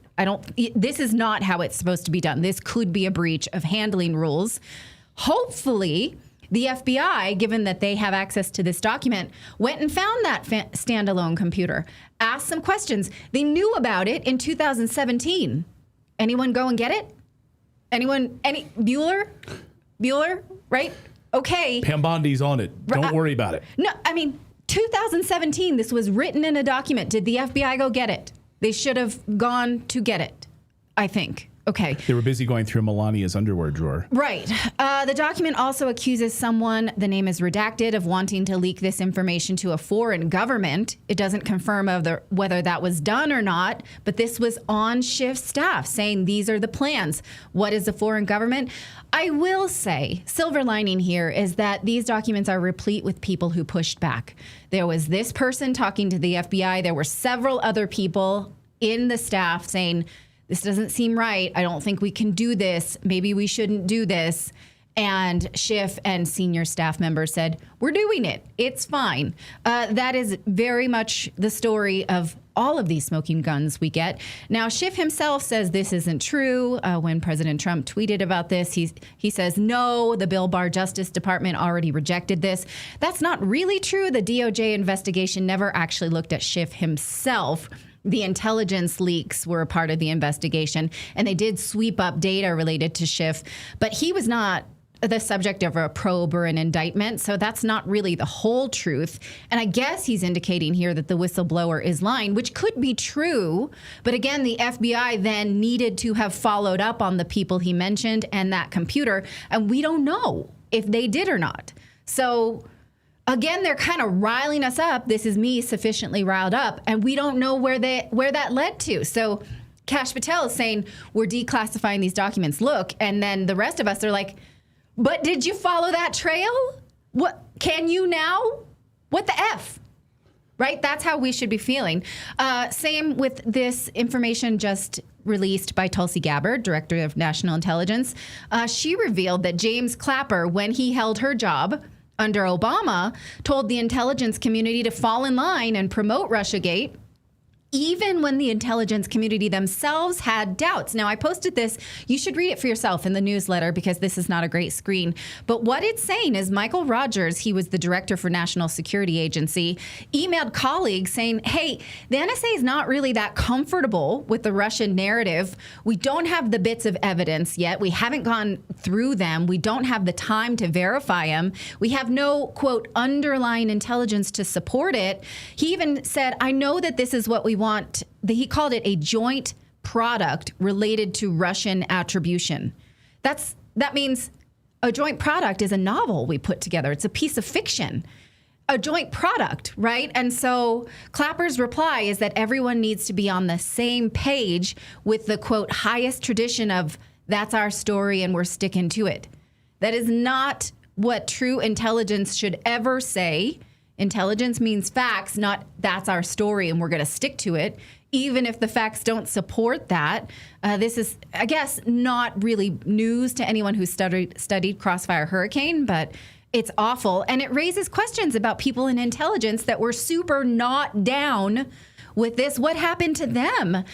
This is not how it's supposed to be done. This could be a breach of handling rules. Hopefully, the FBI, given that they have access to this document, went and found that standalone computer, asked some questions. They knew about it in 2017. Anyone go and get it? Anyone? Bueller? Right? Okay. Pam Bondi's on it. Don't worry about it. No, 2017, this was written in a document. Did the FBI go get it? They should have gone to get it, I think. Okay. They were busy going through Melania's underwear drawer. Right. The document also accuses someone, the name is redacted, of wanting to leak this information to a foreign government. It doesn't confirm whether that was done or not, but this was on Schiff's staff saying these are the plans. What is a foreign government? I will say, silver lining here is that these documents are replete with people who pushed back. There was this person talking to the FBI. There were several other people in the staff saying, this doesn't seem right. I don't think we can do this. Maybe we shouldn't do this. And Schiff and senior staff members said, we're doing it. It's fine. That is very much the story of all of these smoking guns we get. Now, Schiff himself says this isn't true. When President Trump tweeted about this, he says, no, the Bill Barr Justice Department already rejected this. That's not really true. The DOJ investigation never actually looked at Schiff himself. The intelligence leaks were a part of the investigation, and they did sweep up data related to Schiff, but he was not the subject of a probe or an indictment, so that's not really the whole truth. And I guess he's indicating here that the whistleblower is lying, which could be true, but again, the FBI then needed to have followed up on the people he mentioned and that computer, and we don't know if they did or not. So again, they're kind of riling us up. This is me sufficiently riled up, and we don't know where that led to. So Kash Patel is saying, we're declassifying these documents. Look, and then the rest of us are like, but did you follow that trail? What can you now? What the F? Right? That's how we should be feeling. Same with this information just released by Tulsi Gabbard, Director of National Intelligence. She revealed that James Clapper, when he held her job under Obama, told the intelligence community to fall in line and promote Russiagate, even when the intelligence community themselves had doubts. Now, I posted this. You should read it for yourself in the newsletter because this is not a great screen. But what it's saying is Michael Rogers, he was the director for National Security Agency, emailed colleagues saying, hey, the NSA is not really that comfortable with the Russian narrative. We don't have the bits of evidence yet. We haven't gone through them. We don't have the time to verify them. We have no, quote, underlying intelligence to support it. He even said, I know that this is what we want. He called it a joint product related to Russian attribution. That means a joint product is a novel we put together. It's a piece of fiction, a joint product, right? And so Clapper's reply is that everyone needs to be on the same page with the, quote, highest tradition of that's our story and we're sticking to it. That is not what true intelligence should ever say. Intelligence means facts, not that's our story and we're going to stick to it, even if the facts don't support that. This is, I guess, not really news to anyone who studied Crossfire Hurricane, but it's awful. And it raises questions about people in intelligence that were super not down with this. What happened to them?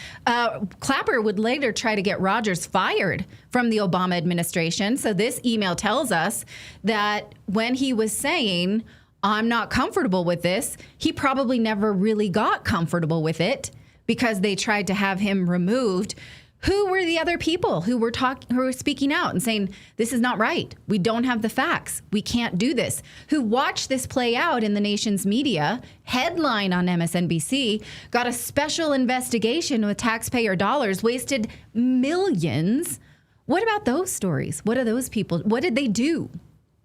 Clapper would later try to get Rogers fired from the Obama administration. So this email tells us that when he was saying, I'm not comfortable with this, he probably never really got comfortable with it because they tried to have him removed. Who were the other people who were speaking out and saying, this is not right? We don't have the facts. We can't do this. Who watched this play out in the nation's media, headline on MSNBC, got a special investigation with taxpayer dollars, wasted millions. What about those stories? What are those people? What did they do?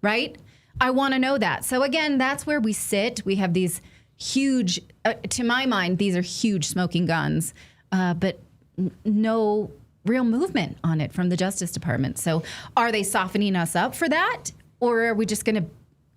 Right? I want to know that. So again, that's where we sit. We have these huge, to my mind, these are huge smoking guns, but no real movement on it from the Justice Department. So are they softening us up for that? Or are we just going to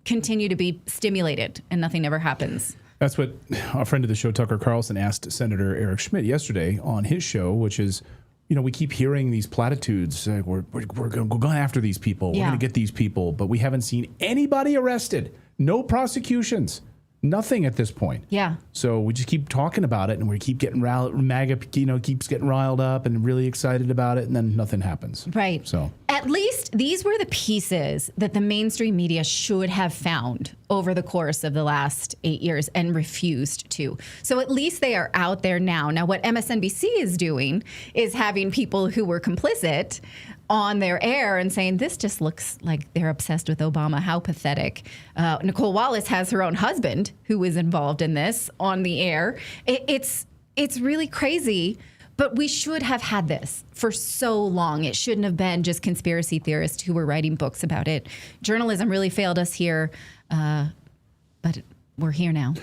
continue to be stimulated and nothing ever happens? That's what a friend of the show, Tucker Carlson, asked Senator Eric Schmidt yesterday on his show, which is, we keep hearing these platitudes. We're going after these people. We're going to get these people. But we haven't seen anybody arrested. No prosecutions. Nothing at this point. Yeah. So we just keep talking about it, and we keep getting MAGA, keeps getting riled up and really excited about it, and then nothing happens. Right. So at least these were the pieces that the mainstream media should have found over the course of the last 8 years and refused to. So at least they are out there now. Now, what MSNBC is doing is having people who were complicit on their air and saying, this just looks like they're obsessed with Obama. How pathetic. Nicole Wallace has her own husband who was involved in this on the air. It's really crazy, but we should have had this for so long. It shouldn't have been just conspiracy theorists who were writing books about it. Journalism really failed us here, but we're here now.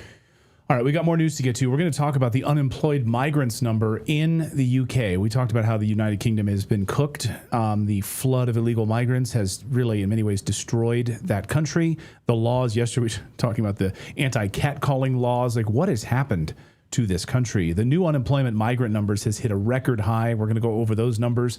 All right, we got more news to get to. We're going to talk about the unemployed migrants number in the UK. We talked about how the United Kingdom has been cooked. The flood of illegal migrants has really, in many ways, destroyed that country. The laws, yesterday we were talking about the anti-catcalling laws. Like, what has happened to this country? The new unemployment migrant numbers has hit a record high. We're going to go over those numbers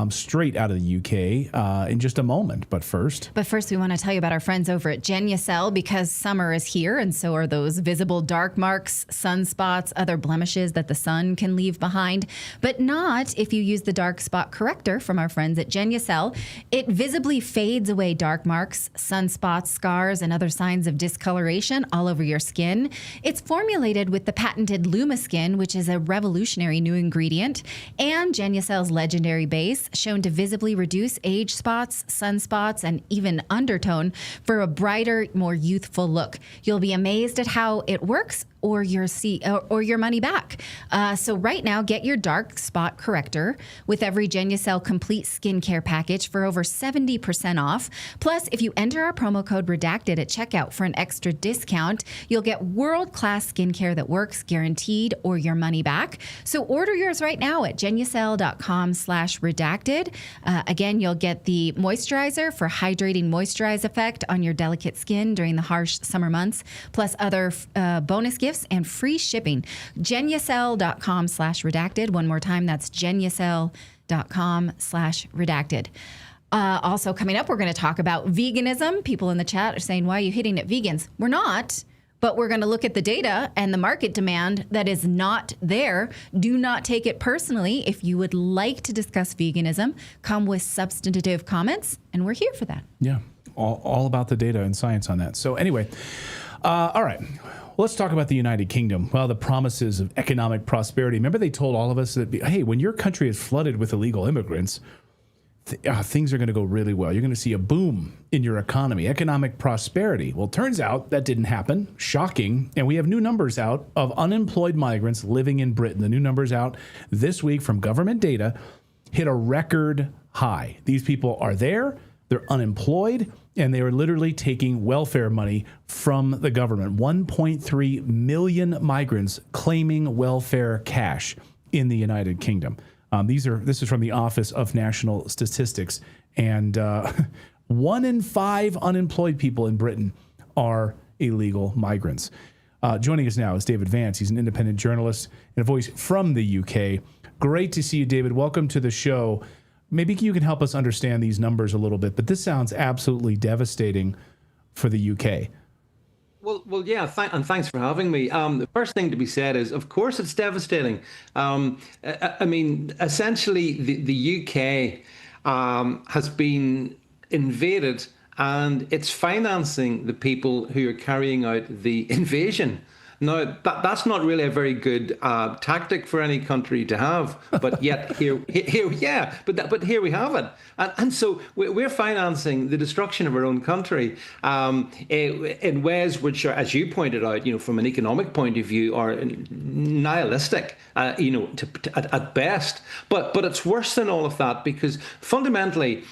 straight out of the UK in just a moment. But first, we want to tell you about our friends over at Genucel, because summer is here, and so are those visible dark marks, sunspots, other blemishes that the sun can leave behind, but not if you use the dark spot corrector from our friends at Genucel. It visibly fades away dark marks, sunspots, scars, and other signs of discoloration all over your skin. It's formulated with the patented Lumiskin, which is a revolutionary new ingredient, and Genucel's legendary base, shown to visibly reduce age spots, sunspots, and even undertone for a brighter, more youthful look. You'll be amazed at how it works, or your money back. So right now, get your dark spot corrector with every Genucel complete skincare package for over 70% off. Plus, if you enter our promo code Redacted at checkout for an extra discount, you'll get world-class skincare that works, guaranteed, or your money back. So order yours right now at Genucel.com/redacted. Again, you'll get the moisturizer for hydrating moisturize effect on your delicate skin during the harsh summer months, plus other bonus gifts and free shipping. Genucel.com/redacted. One more time, that's Genucel.com/redacted. Also coming up, we're going to talk about veganism. People in the chat are saying, why are you hitting at vegans? We're not, but we're going to look at the data and the market demand that is not there. Do not take it personally. If you would like to discuss veganism, come with substantive comments, and we're here for that. Yeah, all about the data and science on that. So anyway, all right. Let's talk about the United Kingdom. Well, the promises of economic prosperity. Remember, they told all of us that, hey, when your country is flooded with illegal immigrants, things are going to go really well. You're going to see a boom in your economy, economic prosperity. Well, it turns out that didn't happen. Shocking. And we have new numbers out of unemployed migrants living in Britain. The new numbers out this week from government data hit a record high. These people are there. They're unemployed, and they are literally taking welfare money from the government. 1.3 million migrants claiming welfare cash in the United Kingdom. This is from the Office of National Statistics, and 1 in 5 unemployed people in Britain are illegal migrants. Joining us now is David Vance. He's an independent journalist and a voice from the UK. Great to see you, David. Welcome to the show. Maybe you can help us understand these numbers a little bit, but this sounds absolutely devastating for the UK. Well, yeah, and thanks for having me. The first thing to be said is, of course, it's devastating. I mean, essentially, the UK has been invaded, and it's financing the people who are carrying out the invasion. Now, that's not really a very good tactic for any country to have, but yet here we have it, and so we're financing the destruction of our own country in ways which are, as you pointed out, from an economic point of view, are nihilistic, at best. But it's worse than all of that, because fundamentally,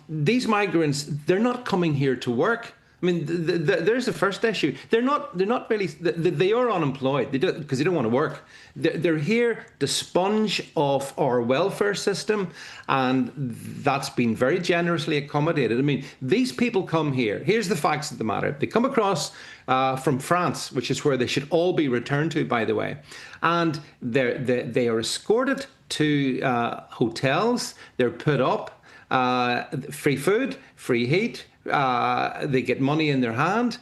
these migrants, they're not coming here to work. I mean, there's the first issue. They're not really. They are unemployed. They do because they don't want to work. They're here to sponge off our welfare system, and that's been very generously accommodated. I mean, these people come here. Here's the facts of the matter. They come across from France, which is where they should all be returned to, by the way, and they are escorted to hotels. They're put up, free food, free heat. They get money in their hand.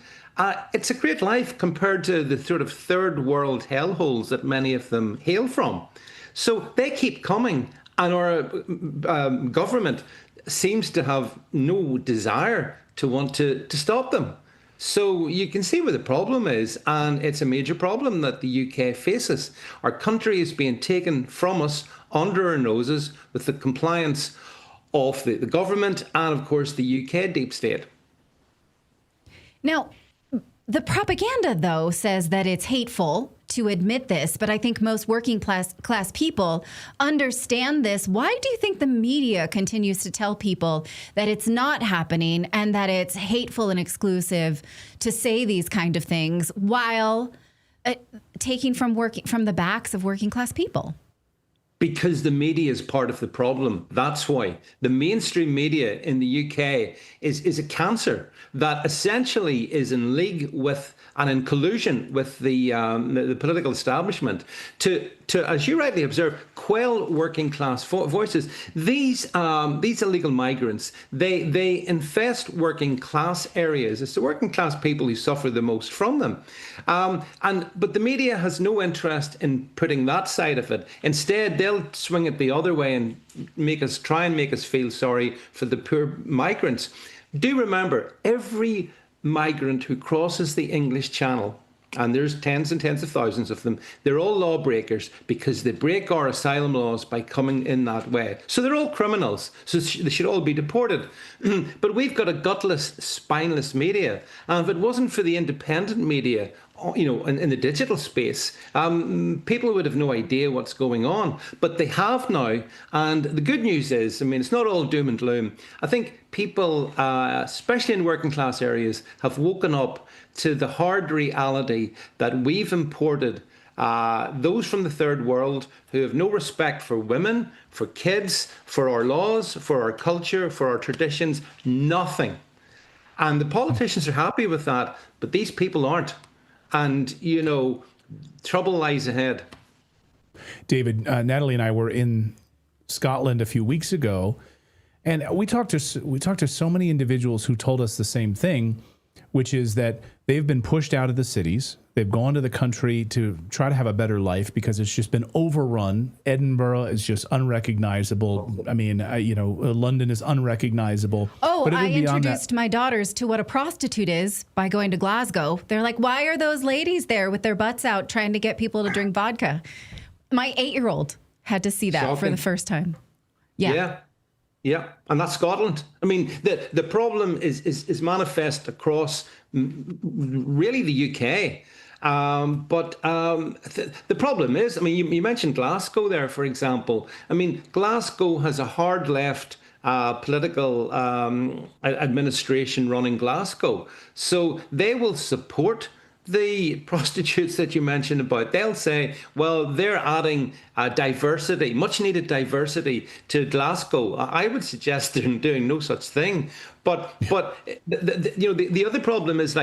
It's a great life compared to the sort of third world hellholes that many of them hail from. So they keep coming, and our government seems to have no desire to want to stop them. So you can see where the problem is, and it's a major problem that the UK faces. Our country is being taken from us under our noses with the compliance of the government and, of course, the UK deep state. Now, the propaganda, though, says that it's hateful to admit this, but I think most working class people understand this. Why do you think the media continues to tell people that it's not happening and that it's hateful and exclusive to say these kind of things while taking from the backs of working class people? Because the media is part of the problem. That's why. The mainstream media in the UK is a cancer that essentially is in league with and in collusion with the political establishment to, as you rightly observe, quell working class voices. These illegal migrants, they infest working class areas. It's the working class people who suffer the most from them. But the media has no interest in putting that side of it. Instead, they'll swing it the other way and try and make us feel sorry for the poor migrants. Do remember, every migrant who crosses the English Channel, and there's tens and tens of thousands of them, they're all lawbreakers because they break our asylum laws by coming in that way. So they're all criminals. So they should all be deported. But we've got a gutless, spineless media. And if it wasn't for the independent media, in the digital space, people would have no idea what's going on. But they have now. And the good news is, I mean, it's not all doom and gloom. I think people, especially in working class areas, have woken up to the hard reality that we've imported those from the third world who have no respect for women, for kids, for our laws, for our culture, for our traditions, nothing. And the politicians are happy with that, but these people aren't. And, trouble lies ahead. David, Natalie and I were in Scotland a few weeks ago, and we talked to so many individuals who told us the same thing, which is that they've been pushed out of the cities. They've gone to the country to try to have a better life because it's just been overrun. Edinburgh is just unrecognizable. I mean, London is unrecognizable. Oh, but I introduced my daughters to what a prostitute is by going to Glasgow. They're like, why are those ladies there with their butts out trying to get people to drink vodka? My 8-year-old had to see that Shocking. For the first time. Yeah, and that's Scotland. I mean, the problem is manifest across really the UK. But the problem is, I mean, you mentioned Glasgow there, for example. I mean, Glasgow has a hard left political administration running Glasgow. So they will support the prostitutes that you mentioned about. They'll say, well, they're adding diversity, much needed diversity to Glasgow. I would suggest they're doing no such thing. But the other problem is,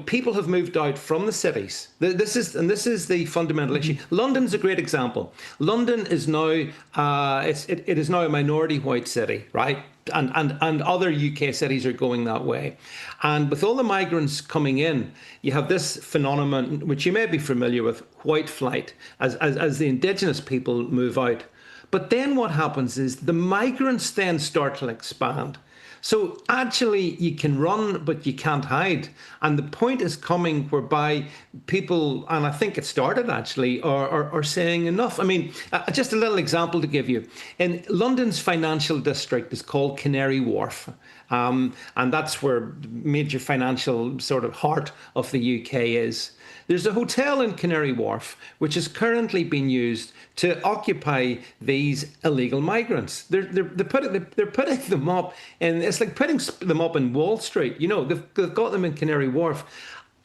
people have moved out from the cities. This is the fundamental issue. London's a great example. London is now it is now a minority white city, right? And other UK cities are going that way. And with all the migrants coming in, you have this phenomenon, which you may be familiar with, white flight, as the indigenous people move out. But then what happens is the migrants then start to expand. So actually, you can run, but you can't hide. And the point is coming whereby people, and I think it started actually, are saying enough. I mean, just a little example to give you. In London's financial district is called Canary Wharf. And that's where the major financial sort of heart of the UK is. There's a hotel in Canary Wharf which is currently being used to occupy these illegal migrants. They're putting them up, and it's like putting them up in Wall Street. You know, they've got them in Canary Wharf,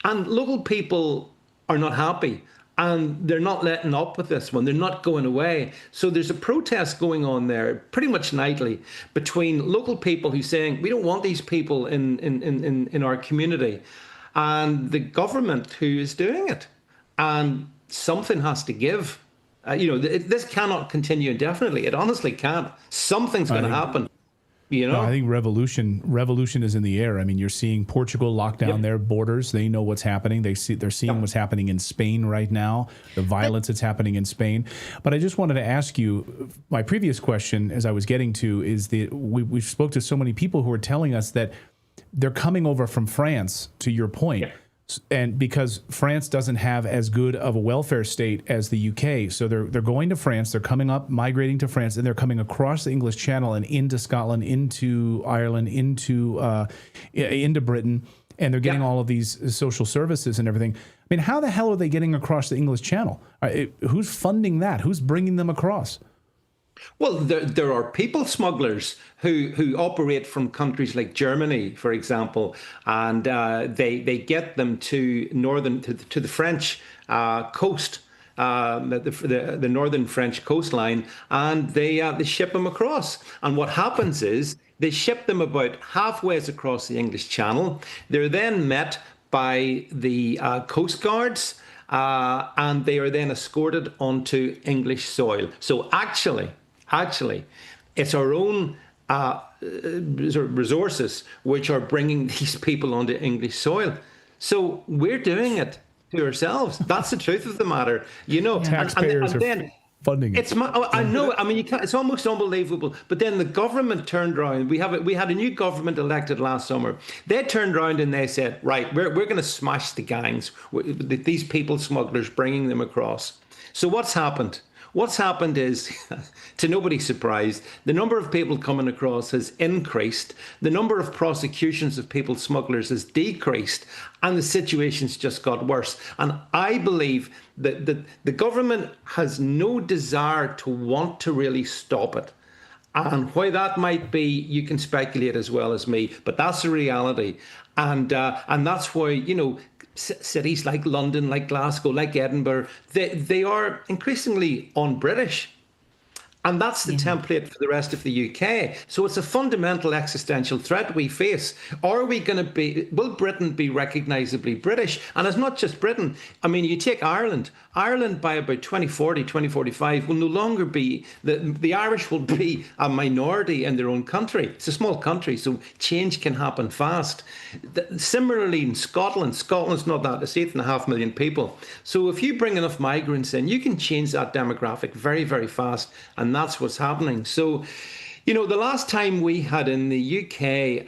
and local people are not happy. And they're not letting up with this one. They're not going away. So there's a protest going on there pretty much nightly between local people who are saying, we don't want these people in our community, and the government who is doing it. And something has to give. This cannot continue indefinitely. It honestly can't. Something's going to happen. You know? No, I think revolution is in the air. I mean, you're seeing Portugal lock down their borders. They know what's happening. They're seeing what's happening in Spain right now, the violence that's happening in Spain. But I just wanted to ask you, my previous question, as I was getting to, is we spoke to so many people who are telling us that they're coming over from France, to your point. Yeah. And because France doesn't have as good of a welfare state as the UK, so they're going to France, they're coming up, migrating to France, and they're coming across the English Channel and into Scotland, into Ireland, into Britain, and they're getting all of these social services and everything. I mean, how the hell are they getting across the English Channel? Who's funding that? Who's bringing them across? Well, there are people smugglers who operate from countries like Germany, for example, and they get them to the French coast, the northern French coastline, and they ship them across. And what happens is they ship them about halfway across the English Channel. They're then met by the coast guards, and they are then escorted onto English soil. So actually, it's our own resources which are bringing these people onto English soil. So we're doing it to ourselves. That's the truth of the matter. You know, taxpayers are funding it. I know. I mean, it's almost unbelievable. But then the government turned around. We had a new government elected last summer. They turned around and they said, right, we're going to smash the gangs, these people smugglers, bringing them across. So what's happened? What's happened is, to nobody's surprise, the number of people coming across has increased. The number of prosecutions of people smugglers has decreased, and the situation's just got worse. And I believe that the government has no desire to want to really stop it. And why that might be, you can speculate as well as me, but that's the reality. And that's why, you know, cities like London, like Glasgow, like Edinburgh, they are increasingly un-British. And that's the template for the rest of the UK. So it's a fundamental existential threat we face. Will Britain be recognisably British? And it's not just Britain. I mean, you take Ireland. Ireland by about 2040, 2045 will no longer be, the Irish will be a minority in their own country. It's a small country, so change can happen fast. Similarly in Scotland's not that, it's 8.5 million people. So if you bring enough migrants in, you can change that demographic very, very fast. And that's what's happening. So, you know, the last time we had in the UK,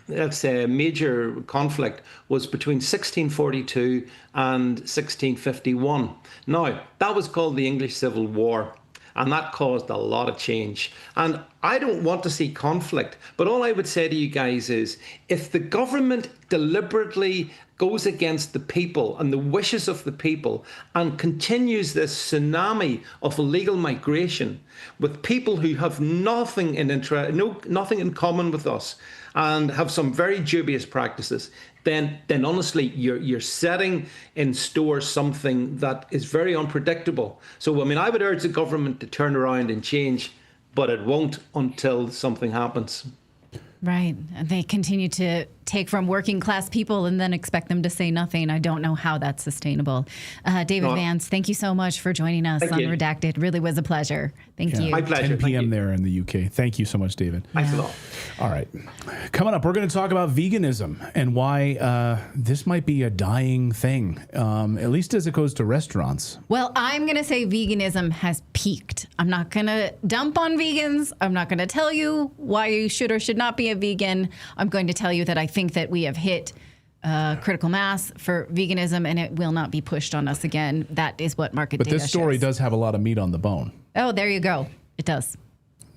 let's say a major conflict was between 1642 and 1651. Now, that was called the English Civil War. And that caused a lot of change. And I don't want to see conflict. But all I would say to you guys is, if the government deliberately goes against the people and the wishes of the people and continues this tsunami of illegal migration with people who have nothing in common with us and have some very dubious practices, then honestly, you're setting in store something that is very unpredictable. So, I mean, I would urge the government to turn around and change, but it won't until something happens. Right. And they continue to take from working class people and then expect them to say nothing. I don't know how that's sustainable. David Vance, thank you so much for joining us on Redacted. Really was a pleasure. Thank you. My pleasure. 10 p.m. there in the UK. Thank you so much, David. Thanks a lot. All right. Coming up, we're going to talk about veganism and why this might be a dying thing, at least as it goes to restaurants. Well, I'm going to say veganism has peaked. I'm not going to dump on vegans. I'm not going to tell you why you should or should not be a vegan. I'm going to tell you that I think that we have hit critical mass for veganism, and it will not be pushed on us again. That is what market data shows. But this story does have a lot of meat on the bone. Oh, there you go. It does.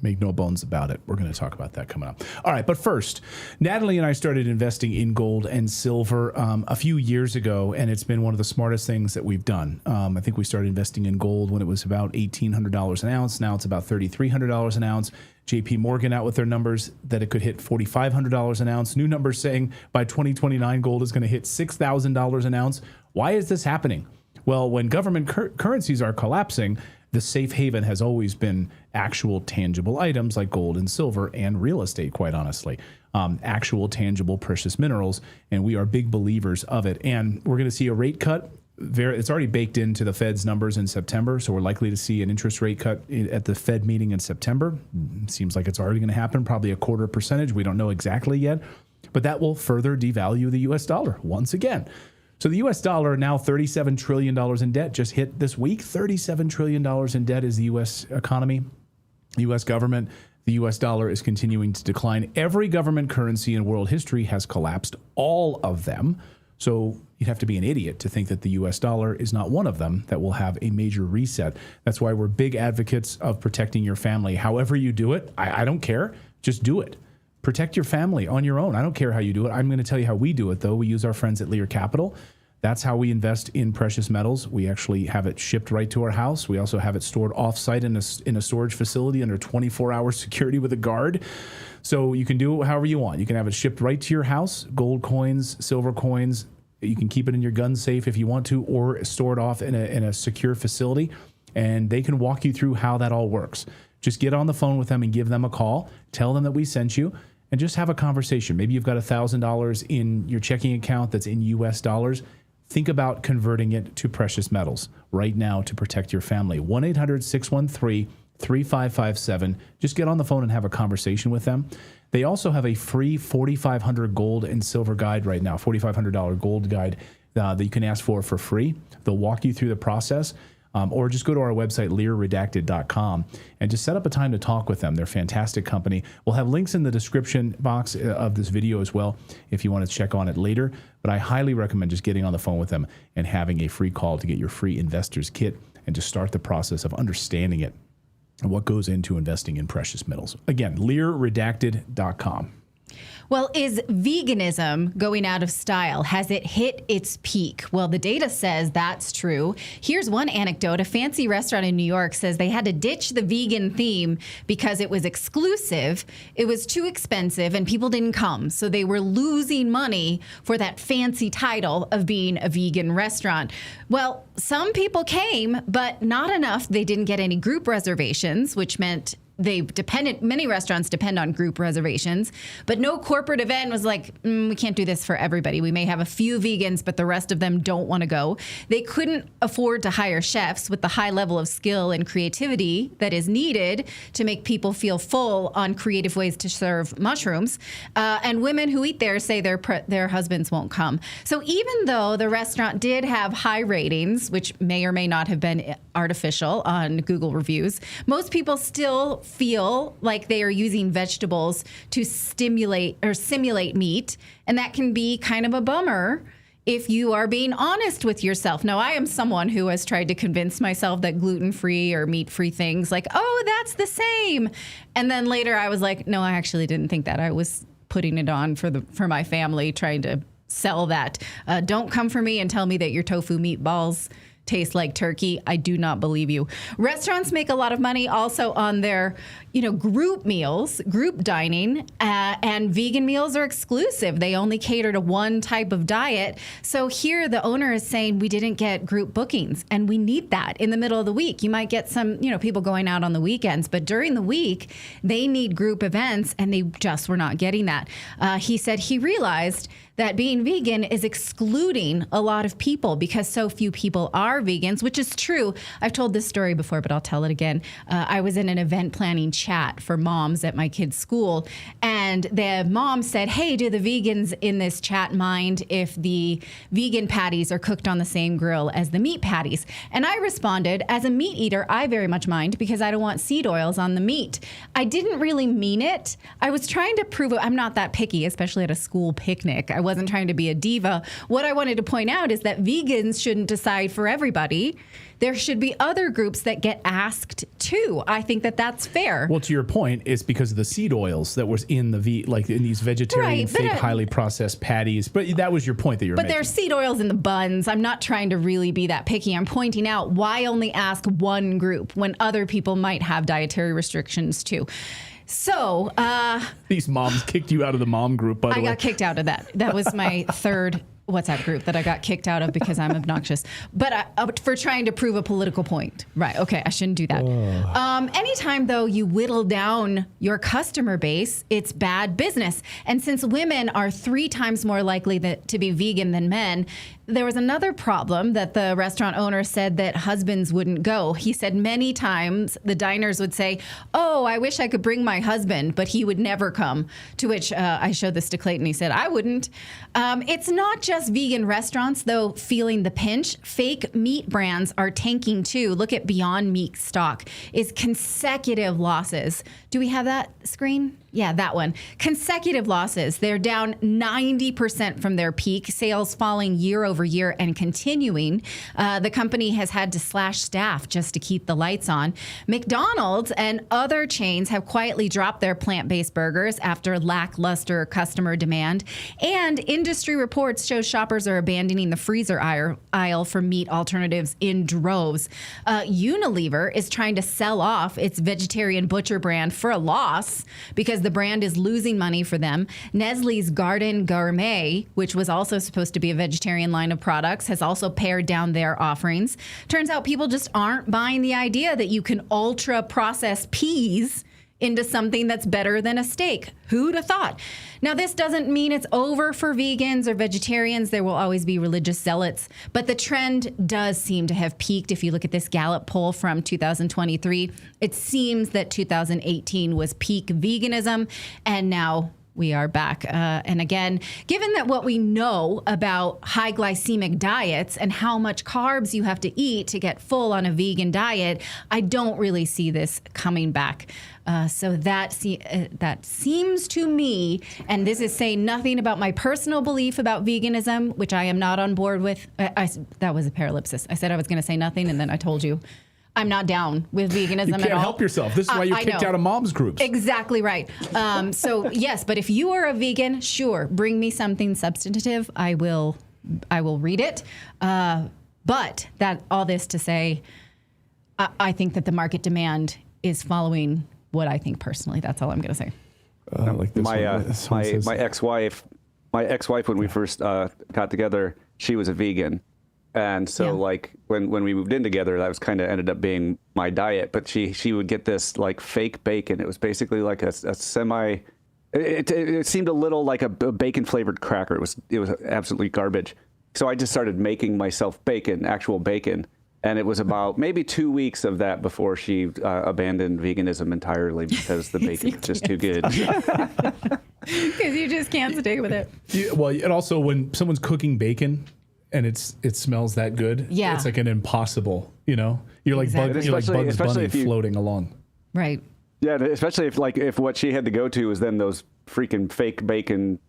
Make no bones about it. We're going to talk about that coming up. All right, but first, Natalie and I started investing in gold and silver a few years ago, and it's been one of the smartest things that we've done. I think we started investing in gold when it was about $1,800 an ounce. Now it's about $3,300 an ounce. JP Morgan out with their numbers that it could hit $4,500 an ounce. New numbers saying by 2029, gold is going to hit $6,000 an ounce. Why is this happening? Well, when government currencies are collapsing, the safe haven has always been actual tangible items like gold and silver and real estate, quite honestly, actual tangible precious minerals. And we are big believers of it. And we're going to see a rate cut. It's already baked into the Fed's numbers in September. So we're likely to see an interest rate cut at the Fed meeting in September. Seems like it's already going to happen, probably 0.25%. We don't know exactly yet. But that will further devalue the U.S. dollar once again. So the U.S. dollar, now $37 trillion in debt, just hit this week. $37 trillion in debt is the U.S. economy, U.S. government. The U.S. dollar is continuing to decline. Every government currency in world history has collapsed, all of them. So you'd have to be an idiot to think that the U.S. dollar is not one of them that will have a major reset. That's why we're big advocates of protecting your family. However you do it, I don't care. Just do it. Protect your family on your own. I don't care how you do it. I'm going to tell you how we do it, though. We use our friends at Lear Capital. That's how we invest in precious metals. We actually have it shipped right to our house. We also have it stored off-site in a storage facility under 24-hour security with a guard. So you can do it however you want. You can have it shipped right to your house, gold coins, silver coins. You can keep it in your gun safe if you want to, or store it off in a secure facility. And they can walk you through how that all works. Just get on the phone with them and give them a call. Tell them that we sent you. And just have a conversation. Maybe you've got $1,000 in your checking account that's in U.S. dollars. Think about converting it to precious metals right now to protect your family. 1-800-613-3557. Just get on the phone and have a conversation with them. They also have a free 4,500 gold and silver guide right now, $4,500 gold guide that you can ask for free. They'll walk you through the process. Or just go to our website, learredacted.com, and just set up a time to talk with them. They're a fantastic company. We'll have links in the description box of this video as well if you want to check on it later. But I highly recommend just getting on the phone with them and having a free call to get your free investor's kit and just start the process of understanding it and what goes into investing in precious metals. Again, learredacted.com. Well, is veganism going out of style? Has it hit its peak? Well, the data says that's true. Here's one anecdote. A fancy restaurant in New York says they had to ditch the vegan theme because it was exclusive, it was too expensive, and people didn't come. So they were losing money for that fancy title of being a vegan restaurant. Well, some people came, but not enough. They didn't get any group reservations, which meant many restaurants depend on group reservations, but no corporate event was like, we can't do this for everybody. We may have a few vegans, but the rest of them don't want to go. They couldn't afford to hire chefs with the high level of skill and creativity that is needed to make people feel full on creative ways to serve mushrooms. And women who eat there say their husbands won't come. So even though the restaurant did have high ratings, which may or may not have been artificial on Google reviews, most people still feel like they are using vegetables to stimulate or simulate meat. And that can be kind of a bummer if you are being honest with yourself. Now, I am someone who has tried to convince myself that gluten-free or meat-free things like, oh, that's the same. And then later I was like, no, I actually didn't think that. I was putting it on for my family, trying to sell that. Don't come for me and tell me that your tofu meatballs taste like turkey. I do not believe you. Restaurants make a lot of money also on their, group meals, group dining, and vegan meals are exclusive. They only cater to one type of diet. So here the owner is saying we didn't get group bookings, and we need that in the middle of the week. You might get some, people going out on the weekends, but during the week they need group events, and they just were not getting that. He said he realized that being vegan is excluding a lot of people because so few people are vegans, which is true. I've told this story before, but I'll tell it again. I was in an event planning chat for moms at my kids' school, and the mom said, hey, do the vegans in this chat mind if the vegan patties are cooked on the same grill as the meat patties? And I responded, as a meat eater, I very much mind because I don't want seed oils on the meat. I didn't really mean it. I was trying to prove I'm not that picky, especially at a school picnic. I wasn't trying to be a diva. What I wanted to point out is that vegans shouldn't decide for everybody. There should be other groups that get asked too. I think that that's fair. Well, to your point, it's because of the seed oils that was in the in these vegetarian fake highly processed patties. But that was your point that you're making. But there's seed oils in the buns. I'm not trying to really be that picky. I'm pointing out why only ask one group when other people might have dietary restrictions too. So these moms kicked you out of the mom group, by the way. I got kicked out of that. That was my third WhatsApp group that I got kicked out of because I'm obnoxious. But for trying to prove a political point. Right. Okay. I shouldn't do that. Anytime, though, you whittle down your customer base, it's bad business. And since women are 3 times more likely to be vegan than men, there was another problem that the restaurant owner said that husbands wouldn't go. He said many times the diners would say, oh, I wish I could bring my husband, but he would never come. To which I showed this to Clayton. He said, I wouldn't. It's not just vegan restaurants, though, feeling the pinch. Fake meat brands are tanking, too. Look at Beyond Meat stock is consecutive losses. Do we have that screen? Yeah, that one. Consecutive losses. They're down 90% from their peak, sales falling year over year and continuing. The company has had to slash staff just to keep the lights on. McDonald's and other chains have quietly dropped their plant-based burgers after lackluster customer demand. And industry reports show shoppers are abandoning the freezer aisle for meat alternatives in droves. Unilever is trying to sell off its vegetarian butcher brand for a loss because the brand is losing money for them. Nestle's Garden Gourmet, which was also supposed to be a vegetarian line of products, has also pared down their offerings. Turns out people just aren't buying the idea that you can ultra process peas into something that's better than a steak. Who'd have thought? Now, this doesn't mean it's over for vegans or vegetarians. There will always be religious zealots. But the trend does seem to have peaked. If you look at this Gallup poll from 2023, it seems that 2018 was peak veganism, and now we are back. And again, given that what we know about high glycemic diets and how much carbs you have to eat to get full on a vegan diet, I don't really see this coming back. So that seems to me, and this is saying nothing about my personal belief about veganism, which I am not on board with. That was a paralipsis. I said I was going to say nothing, and then I told you I'm not down with veganism at all. You can't help yourself. This is why you're kicked out of mom's groups. Exactly right. So yes, but if you are a vegan, sure, bring me something substantive. I will read it. But that all this to say, I think that the market demand is following what I think personally. That's all I'm going to say. Like this my ex-wife when we first got together, she was a vegan. And so like when we moved in together, that was kind of ended up being my diet. But she would get this like fake bacon. It was basically like a semi. It seemed a little like a bacon flavored cracker. It was absolutely garbage. So I just started making myself actual bacon. And it was about maybe 2 weeks of that before she abandoned veganism entirely because the bacon was just too good. Because you just can't stick with it. And also when someone's cooking bacon and it smells that good, it's like an impossible, you're like Bugs Bunny floating along. Right. Yeah, especially if what she had to go to was then those freaking fake bacon,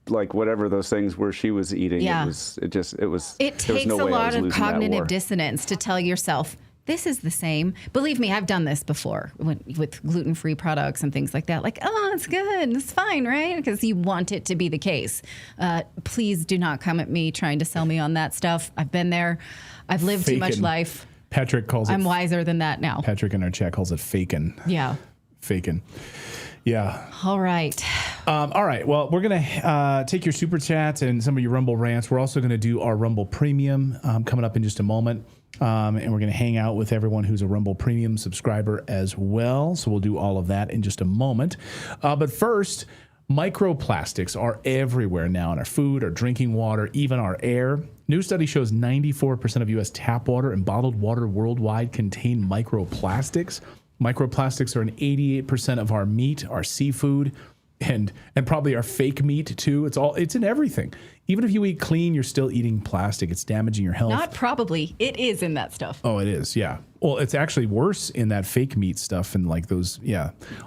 like whatever those things were she was eating. Yeah. It takes a lot of cognitive dissonance to tell yourself this is the same. Believe me, I've done this before with gluten-free products and things like that. Like, oh, it's good. It's fine, right? Because you want it to be the case. Please do not come at me trying to sell me on that stuff. I've been there. I've lived too much life. Patrick calls it. I'm wiser than that now. Patrick in our chat calls it fakin'. Yeah. Fakin'. Yeah. All right. All right. Well, we're going to take your super chats and some of your Rumble rants. We're also going to do our Rumble Premium coming up in just a moment. And we're going to hang out with everyone who's a Rumble Premium subscriber as well. So we'll do all of that in just a moment. But first, microplastics are everywhere now in our food, our drinking water, even our air. New study shows 94% of U.S. tap water and bottled water worldwide contain microplastics. Microplastics are in 88% of our meat, our seafood, and probably our fake meat too. It's in everything. Even if you eat clean, you're still eating plastic. It's damaging your health. Not probably. It is in that stuff. Oh, it is. Yeah. Well, it's actually worse in that fake meat stuff and like those,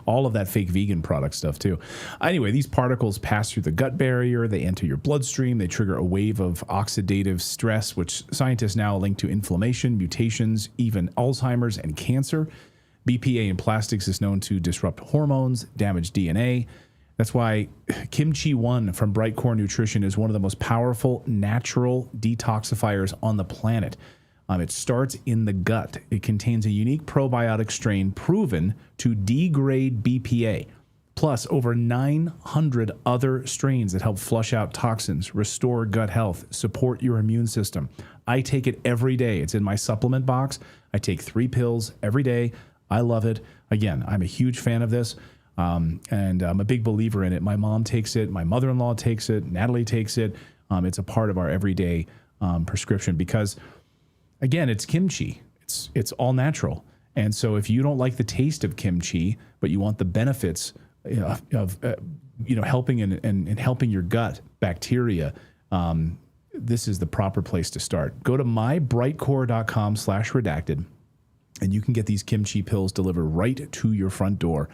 all of that fake vegan product stuff too. Anyway, these particles pass through the gut barrier. They enter your bloodstream. They trigger a wave of oxidative stress, which scientists now link to inflammation, mutations, even Alzheimer's and cancer. BPA in plastics is known to disrupt hormones, damage DNA. That's why Kimchi One from Bright Core Nutrition is one of the most powerful natural detoxifiers on the planet. It starts in the gut. It contains a unique probiotic strain proven to degrade BPA, plus over 900 other strains that help flush out toxins, restore gut health, support your immune system. I take it every day. It's in my supplement box. I take 3 pills every day. I love it. Again, I'm a huge fan of this. And I'm a big believer in it. My mom takes it. My mother-in-law takes it. Natalie takes it. It's a part of our everyday prescription because, again, it's kimchi. It's all natural. And so if you don't like the taste of kimchi, but you want the benefits of helping and helping your gut bacteria, this is the proper place to start. Go to mybrightcore.com/redacted, and you can get these kimchi pills delivered right to your front door.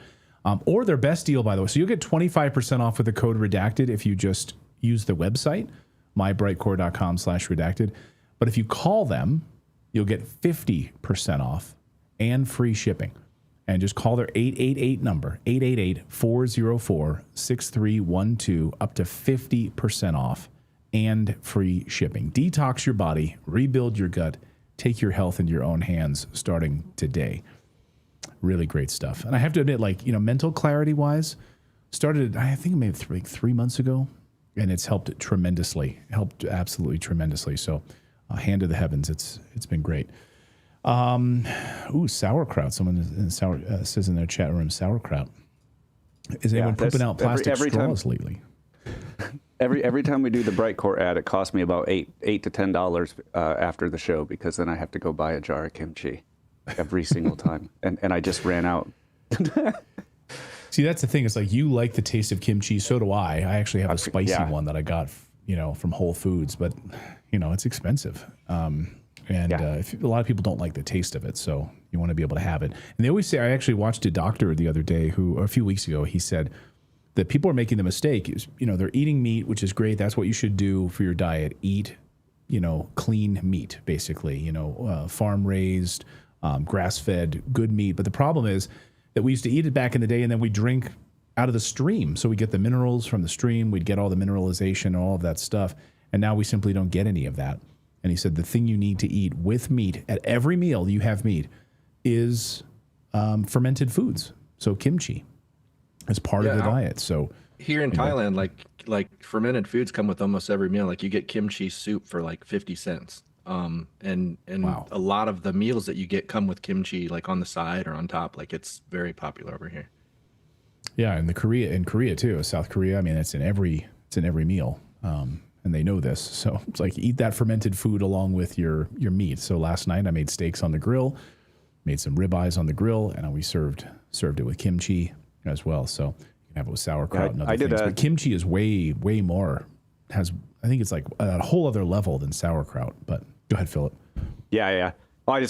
Or their best deal, by the way. So you'll get 25% off with the code redacted if you just use the website, mybrightcore.com/redacted. But if you call them, you'll get 50% off and free shipping. And just call their 888 number, 888-404-6312, up to 50% off and free shipping. Detox your body, rebuild your gut, take your health into your own hands starting today. Really great stuff. And I have to admit, mental clarity wise, started, I think maybe 3 months ago, and it's helped absolutely tremendously. So hand to the heavens. It's been great. Sauerkraut. Someone says in their chat room, sauerkraut. Is anyone pooping out plastic straws lately? Every time we do the Bright Core ad, it costs me about $8 to $10 after the show, because then I have to go buy a jar of kimchi every single time, and I just ran out. See, that's the thing. It's like you like the taste of kimchi, so do I. I actually have a spicy one that I got, from Whole Foods, but it's expensive. A lot of people don't like the taste of it, so you want to be able to have it. And they always say, I actually watched a doctor the other day a few weeks ago, he said that people are making the mistake is, they're eating meat, which is great. That's what you should do for your diet. Eat, clean meat, basically, farm raised, grass-fed, good meat. But the problem is that we used to eat it back in the day, and then we drink out of the stream. So we get the minerals from the stream. We'd get all the mineralization, all of that stuff. And now we simply don't get any of that. And he said the thing you need to eat with meat, at every meal you have meat, is fermented foods. So kimchi as part of the diet. So here in Thailand, like fermented foods come with almost every meal. Like you get kimchi soup for like 50 cents. And wow. A lot of the meals that you get come with kimchi, like on the side or on top. Like it's very popular over here. Yeah, and in Korea too, South Korea. I mean, it's in every meal, and they know this. So it's like eat that fermented food along with your meat. So last night I made steaks on the grill, made some ribeyes on the grill, and we served it with kimchi as well. So you can have it with sauerkraut and other things. But kimchi is way more. I think it's like a whole other level than sauerkraut. But go ahead, Philip. Yeah. Well,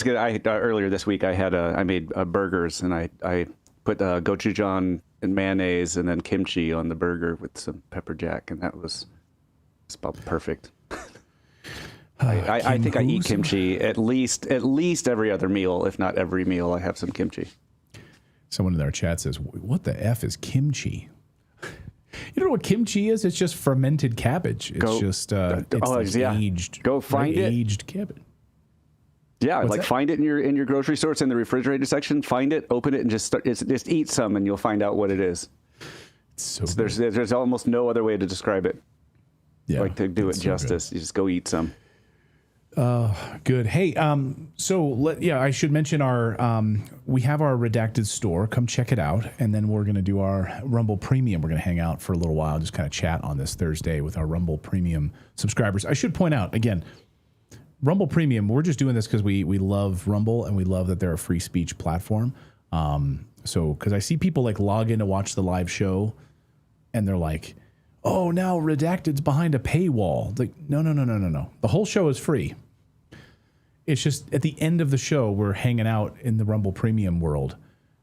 earlier this week I made burgers, and I put gochujang and mayonnaise and then kimchi on the burger with some pepper jack, and that was about perfect. I think I eat kimchi at least every other meal, if not every meal. I have some kimchi. Someone in our chat says, "What the f is kimchi?" You don't know what kimchi is? It's just fermented cabbage. It's aged. Go find it. Aged cabbage. Yeah, find it in your grocery store. It's in the refrigerator section. Find it, open it, and just eat some, and you'll find out what it is. So there's almost no other way to describe it. Yeah, to do it justice. You just go eat some. Good. Hey, I should mention we have our Redacted store. Come check it out. And then we're going to do our Rumble Premium. We're going to hang out for a little while, just kind of chat on this Thursday with our Rumble Premium subscribers. I should point out, again, Rumble Premium, we're just doing this because we love Rumble and we love that they're a free speech platform. Because I see people log in to watch the live show and they're like, oh, now Redacted's behind a paywall. Like, no. The whole show is free. It's just at the end of the show, we're hanging out in the Rumble Premium world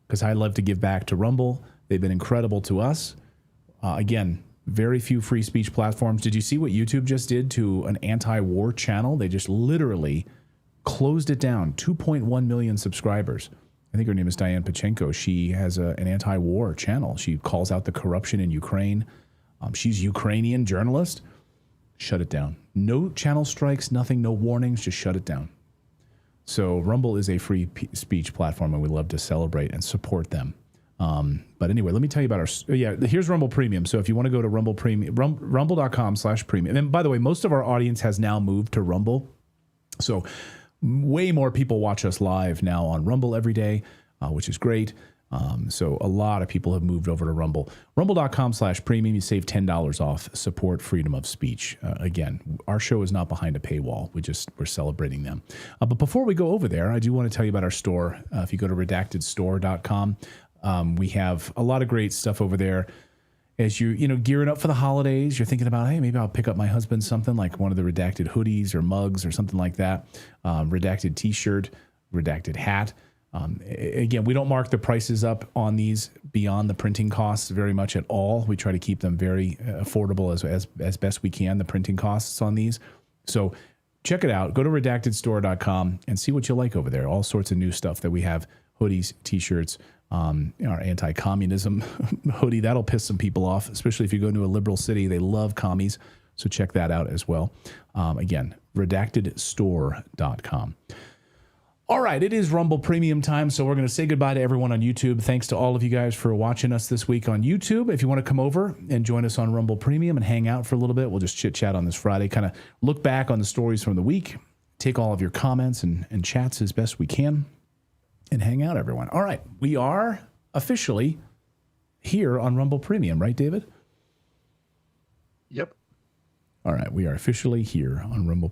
because I love to give back to Rumble. They've been incredible to us. Again, very few free speech platforms. Did you see what YouTube just did to an anti-war channel? They just literally closed it down. 2.1 million subscribers. I think her name is Diane Pachenko. She has an anti-war channel. She calls out the corruption in Ukraine. She's Ukrainian journalist. Shut it down. No channel strikes, nothing, no warnings, just shut it down. So Rumble is a free speech platform, and we love to celebrate and support them. But anyway, let me tell you about here's Rumble Premium. So if you want to go to Rumble Premium, rumble.com/premium. And by the way, most of our audience has now moved to Rumble. So way more people watch us live now on Rumble every day, which is great. So a lot of people have moved over to Rumble. Rumble.com/premium. You save $10 off. Support freedom of speech. Again, our show is not behind a paywall. We're celebrating them. But before we go over there, I do want to tell you about our store. If you go to redactedstore.com, we have a lot of great stuff over there. As you're gearing up for the holidays, you're thinking about, hey, maybe I'll pick up my husband something like one of the Redacted hoodies or mugs or something like that. Redacted t-shirt, Redacted hat. Again, we don't mark the prices up on these beyond the printing costs very much at all. We try to keep them very affordable as best we can, the printing costs on these. So check it out. Go to redactedstore.com and see what you like over there. All sorts of new stuff that we have, hoodies, t-shirts, our anti-communism hoodie. That'll piss some people off, especially if you go into a liberal city. They love commies. So check that out as well. Again, redactedstore.com. All right, it is Rumble Premium time, so we're going to say goodbye to everyone on YouTube. Thanks to all of you guys for watching us this week on YouTube. If you want to come over and join us on Rumble Premium and hang out for a little bit, we'll just chit-chat on this Friday, kind of look back on the stories from the week, take all of your comments and chats as best we can, and hang out, everyone. All right, we are officially here on Rumble Premium, right, David? Yep. All right, we are officially here on Rumble